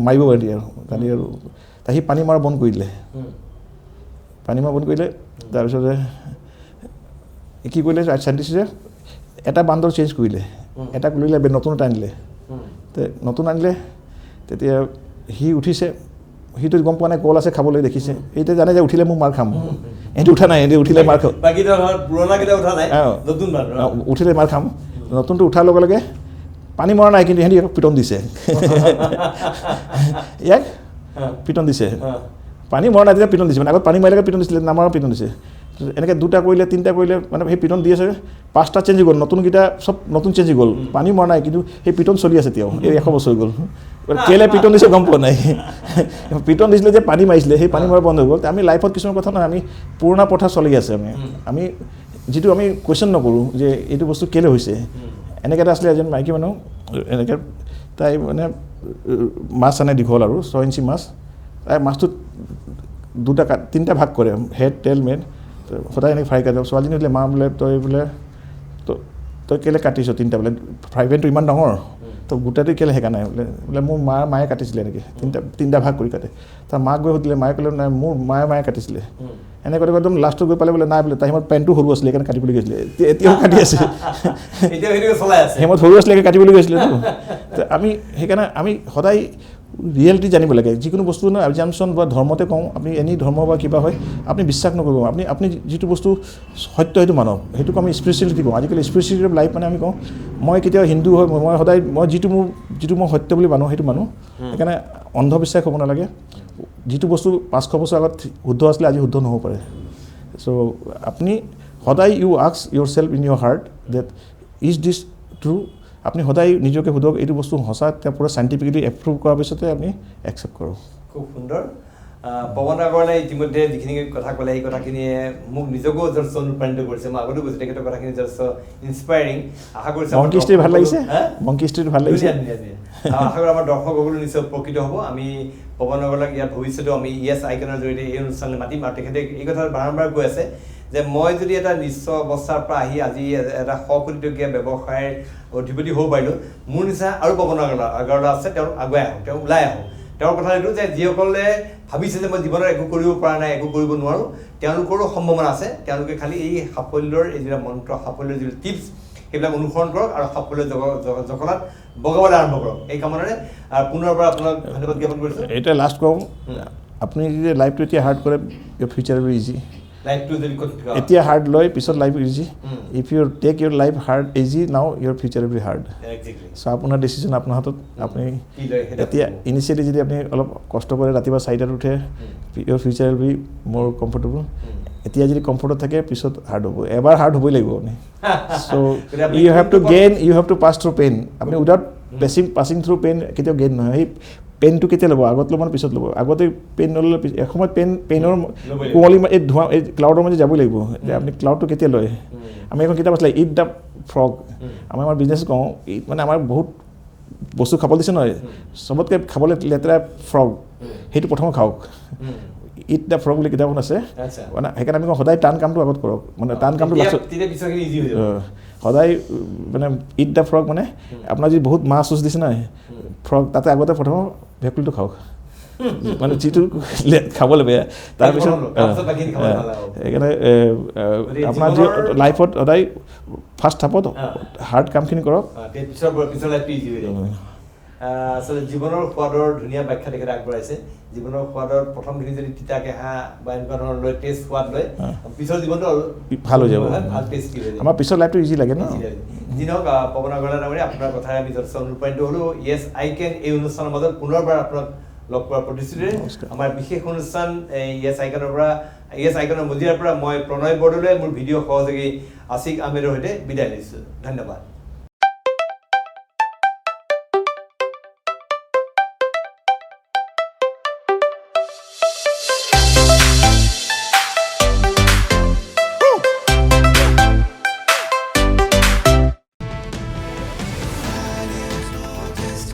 মাৰিব পাৰি আৰু জানি আৰু সি পানী মৰা বন্ধ কৰি দিলে তাৰপিছতে কি কৰিলে চাইণ্টিষ্টে এটা বান্দৰ চেঞ্জ কৰিলে এটা কৰিলে নতুন এটা আনিলে নতুন আনিলে তেতিয়া সি উঠিছে সিটো গম পোৱা নাই কল আছে খাবলৈ দেখিছে এতিয়া জানে যে উঠিলে মোক মাৰ খাম এহেঁতি উঠা নাই এহেঁতি উঠিলে মাৰ খাম উঠিলে মাৰ খাম নতুনটো উঠাৰ লগে লগে পানী মৰা নাই কিন্তু এহেঁতি পিটন দিছে ইয়াক পিটন দিছে পানী মৰা নাই তেতিয়া পিটন দিছে মানে আগত পানী মাৰিলে পিটন দিছিলে নামাৰা পিটন দিছে এনেকৈ 2টা কৰিলে 3টা কৰিলে মানে সেই পিটন দি আছে 5টা চেঞ্জ হৈ গ'ল নতুনকেইটা চব নতুন চেঞ্জ হৈ গ'ল পানী মৰা নাই কিন্তু সেই পিটন চলি আছে এতিয়াও এই 100 বছৰ হৈ গ'ল কেলে পিটন দিছে গম পোৱা নাই পিটন দিছিলে যে পানী মাৰিছিলে সেই পানী মৰা বন্ধ হৈ গ'ল আমি লাইফত কিছুমান কথা নহয় আমি পুৰণা প্ৰথা চলি আছে আমি যিটো আমি কুৱেশ্যন নকৰোঁ যে এইটো বস্তু কেলে হৈছে এনেকৈ এটা আছিলে এজন মাইকী মানুহ এনেকৈ তাই মানে মাছ আনে দীঘল আৰু 6 ইঞ্চি মাছ তাই মাছটোত 3টা ভাগ কৰে হেড টেইল মেইন সদায় এনেকৈ ফ্ৰাই কাটে ছোৱালীজনী বোলে মা বোলে তই কেলে কাটিছ 3টা বোলে ফ্ৰাই পেনটো ইমান ডাঙৰ তো গোটাটো কেলে সেইকা নাই বোলে মোৰ মায়ে কাটিছিলে এনেকৈ 3টা ভাগ কৰি কাটে তাৰ মাক গৈ সুধিলে মায়ে ক'লে নাই মোৰ মায়ে কাটিছিলে এনেকৈ একদম লাষ্টত গৈ পালে বোলে নাই বোলে তাই সময়ত পেণ্টটো সৰু আছিলে সেইকাৰণে কাটিবলৈ গৈছিলে এতিয়াও কাটি আছে সেইমত সৰু আছিলে কাটিবলৈ গৈছিলে তো আমি সেইকাৰণে আমি সদায় ৰিয়েলিটি জানিব লাগে যিকোনো বস্তু নহয় এক্সামশ্যন বা ধৰ্মতে কওঁ আপুনি এনি ধৰ্ম বা কিবা হয় আপুনি বিশ্বাস নকৰিব আপুনি যিটো বস্তু সত্য সেইটো মানক সেইটোক আমি স্পিৰিচুৱেলিটি কওঁ আজিকালি স্পিৰিচুৱেলিটি লাইফ মানে আমি কওঁ মই কেতিয়াও হিন্দু হয় মই সদায় মই যিটো মই সত্য বুলি মানো সেইটো মানো সেইকাৰণে অন্ধবিশ্বাস হ'ব নালাগে যিটো বস্তু 500 বছৰ আগত শুদ্ধ আছিলে আজি শুদ্ধ নহ'ব পাৰে চ' আপুনি সদায় you ask your self in your heart that is this true আপুনি সদায় নিজকে সোধক এইটো বস্তু সঁচা তেওঁ পুৰা চাইণ্টিফিকেলি এপ্ৰুভ কৰাৰ পিছতে আমি একচেপ্ট কৰোঁ খুব সুন্দৰ পৱন আগৰৱালাই ইতিমধ্যে যিখিনি কথা ক'লে এই কথাখিনিয়ে মোক নিজকো যথেষ্ট অনুপ্ৰাণিত কৰিছে মই আগতেও কৈছোঁ তেখেতৰ কথাখিনি যথেষ্ট ইনস্পায়াৰিং আশা কৰিছোঁ মংকি ষ্ট্ৰীট ভাল লাগিছে আশা কৰোঁ আমাৰ দৰ্শকসকলো নিশ্চয় উপকৃত হ'ব আমি পৱন আগৰৱালাক ইয়াত ভৱিষ্যতেও আমি ইয়েছ আইকনৰ জৰিয়তে এই অনুষ্ঠানলৈ মাতিম আৰু তেখেতে এই কথা বাৰম্বাৰ কৈ আছে যে মই যদি এটা নিচ্চ অৱস্থাৰ পৰা আহি আজি এটা সকোটিটকীয়া ব্যৱসায়ৰ অধিপতি হ'ব পাৰিলোঁ মোৰ নিচিনা আৰু পৱন আগৰৱালা আছে তেওঁ আগুৱাই আহক তেওঁ ওলাই আহক তেওঁৰ কথা এইটো যে যিসকলে ভাবিছে যে মই জীৱনত একো কৰিব পৰা নাই একো কৰিব নোৱাৰোঁ তেওঁলোকৰো সম্ভাৱনা আছে তেওঁলোকে খালি এই সাফল্যৰ এই যিবিলাক মন্ত্ৰ সাফল্যৰ যিবিলাক টিপছ সেইবিলাক অনুসৰণ কৰক আৰু সাফল্যৰ জখলাত বগাবলৈ আৰম্ভ কৰক এই কামনাৰে পুনৰবাৰ আপোনাক ধন্যবাদ জ্ঞাপন কৰিছোঁ এতিয়া লাষ্ট কওঁ আপুনি যদি লাইফটো এতিয়া হাৰ্ড কৰে ফিউচাৰ উইল ইজি এতিয়া হাৰ্ড লয় পিছত life easy if you take your life hard easy now your future will be hard so' আপোনাৰ ডিচিশ্যন আপোনাৰ হাতত আপুনি এতিয়া ইনিচিয়েলি যদি আপুনি অলপ কষ্ট কৰে ৰাতিপুৱা 4টাত উঠে ইউৰ ফিউচাৰ উইল বি মোৰ কমফৰ্টেবল এতিয়া যদি কমফৰ্টত থাকে পিছত হাৰ্ড হ'ব এবাৰ হাৰ্ড হ'বই লাগিব আপুনি so' you have to gain you have to pass through pain আপুনি উইদাউট পাছিং থ্ৰু পেইন কেতিয়াও গেইন নহয় সেই পেইনটো কেতিয়া ল'ব আগত ল'ব পিছত ল'ব আগতে পেইন নল'লে এসময়ত পেইনৰ কুঁৱলী এই ধোঁৱা এই ক্লাউডৰ মাজে যাবই লাগিব যে আপুনি ক্লাউডটো কেতিয়া লয় আমি এখন কিতাপ আছিলে ইট দ্য ফ্ৰগ আমাৰ বিজনেছ কওঁ মানে আমাৰ বহুত বস্তু খাবলৈ দিছে নহয় চবতকৈ খাবলৈ লেতেৰা ফ্ৰগ সেইটো প্ৰথম খাওক ইট দ্য ফ্ৰগ বুলি কিতাপখন আছে মানে সেইকাৰণে আমি কওঁ সদায় টান কামটো আগত কৰক মানে টান কামটো লাষ্টত সদায় মানে ইট দ্য ফ্ৰগ মানে আপোনাৰ যি বহুত মাছ চুচ দিছে নাই ফ্ৰগ তাতে আগতে প্ৰথম ভেকুলীটো খাওক মানে যিটো খাবলৈ বেয়া তাৰপিছত সেইকাৰণে আপোনাৰ যি লাইফত সদায় ফাৰ্ষ্ট থাপত হাৰ্ড কামখিনি কৰক আচলতে জীৱনৰ সোৱাদৰ ধুনীয়া ব্যাখ্যা তেখেতে আগবঢ়াইছে জীৱনৰ সোৱাদৰ প্ৰথমখিনি যদি তিতাকে বা এনেকুৱা ধৰণৰ লৈ টেষ্ট সোৱাদ লয় পিছৰ জীৱনটো ভাল হৈ যাব ভাল টেষ্টি হৈ যায় আমাৰ পিছৰ লাইফটো ইজি লাগে ন যি নহওক পৱন আগৰৱালা ডাঙৰীয়া আপোনাৰ কথাৰে আমি যথেষ্ট অনুপ্ৰাণিত হ'লোঁ য়েছ আই কেন এই অনুষ্ঠানৰ মাজত পুনৰবাৰ আপোনাক লগ কৰাৰ প্ৰতিশ্ৰুতিৰে আমাৰ বিশেষ অনুষ্ঠান য়েছ আইকনৰ পৰা য়েছ আইকনৰ মজিয়াৰ পৰা মই প্ৰণয় বৰদলৈ মোৰ ভিডিঅ' সহযোগী আছিক আহমেদৰ সৈতে বিদায় লৈছোঁ ধন্যবাদ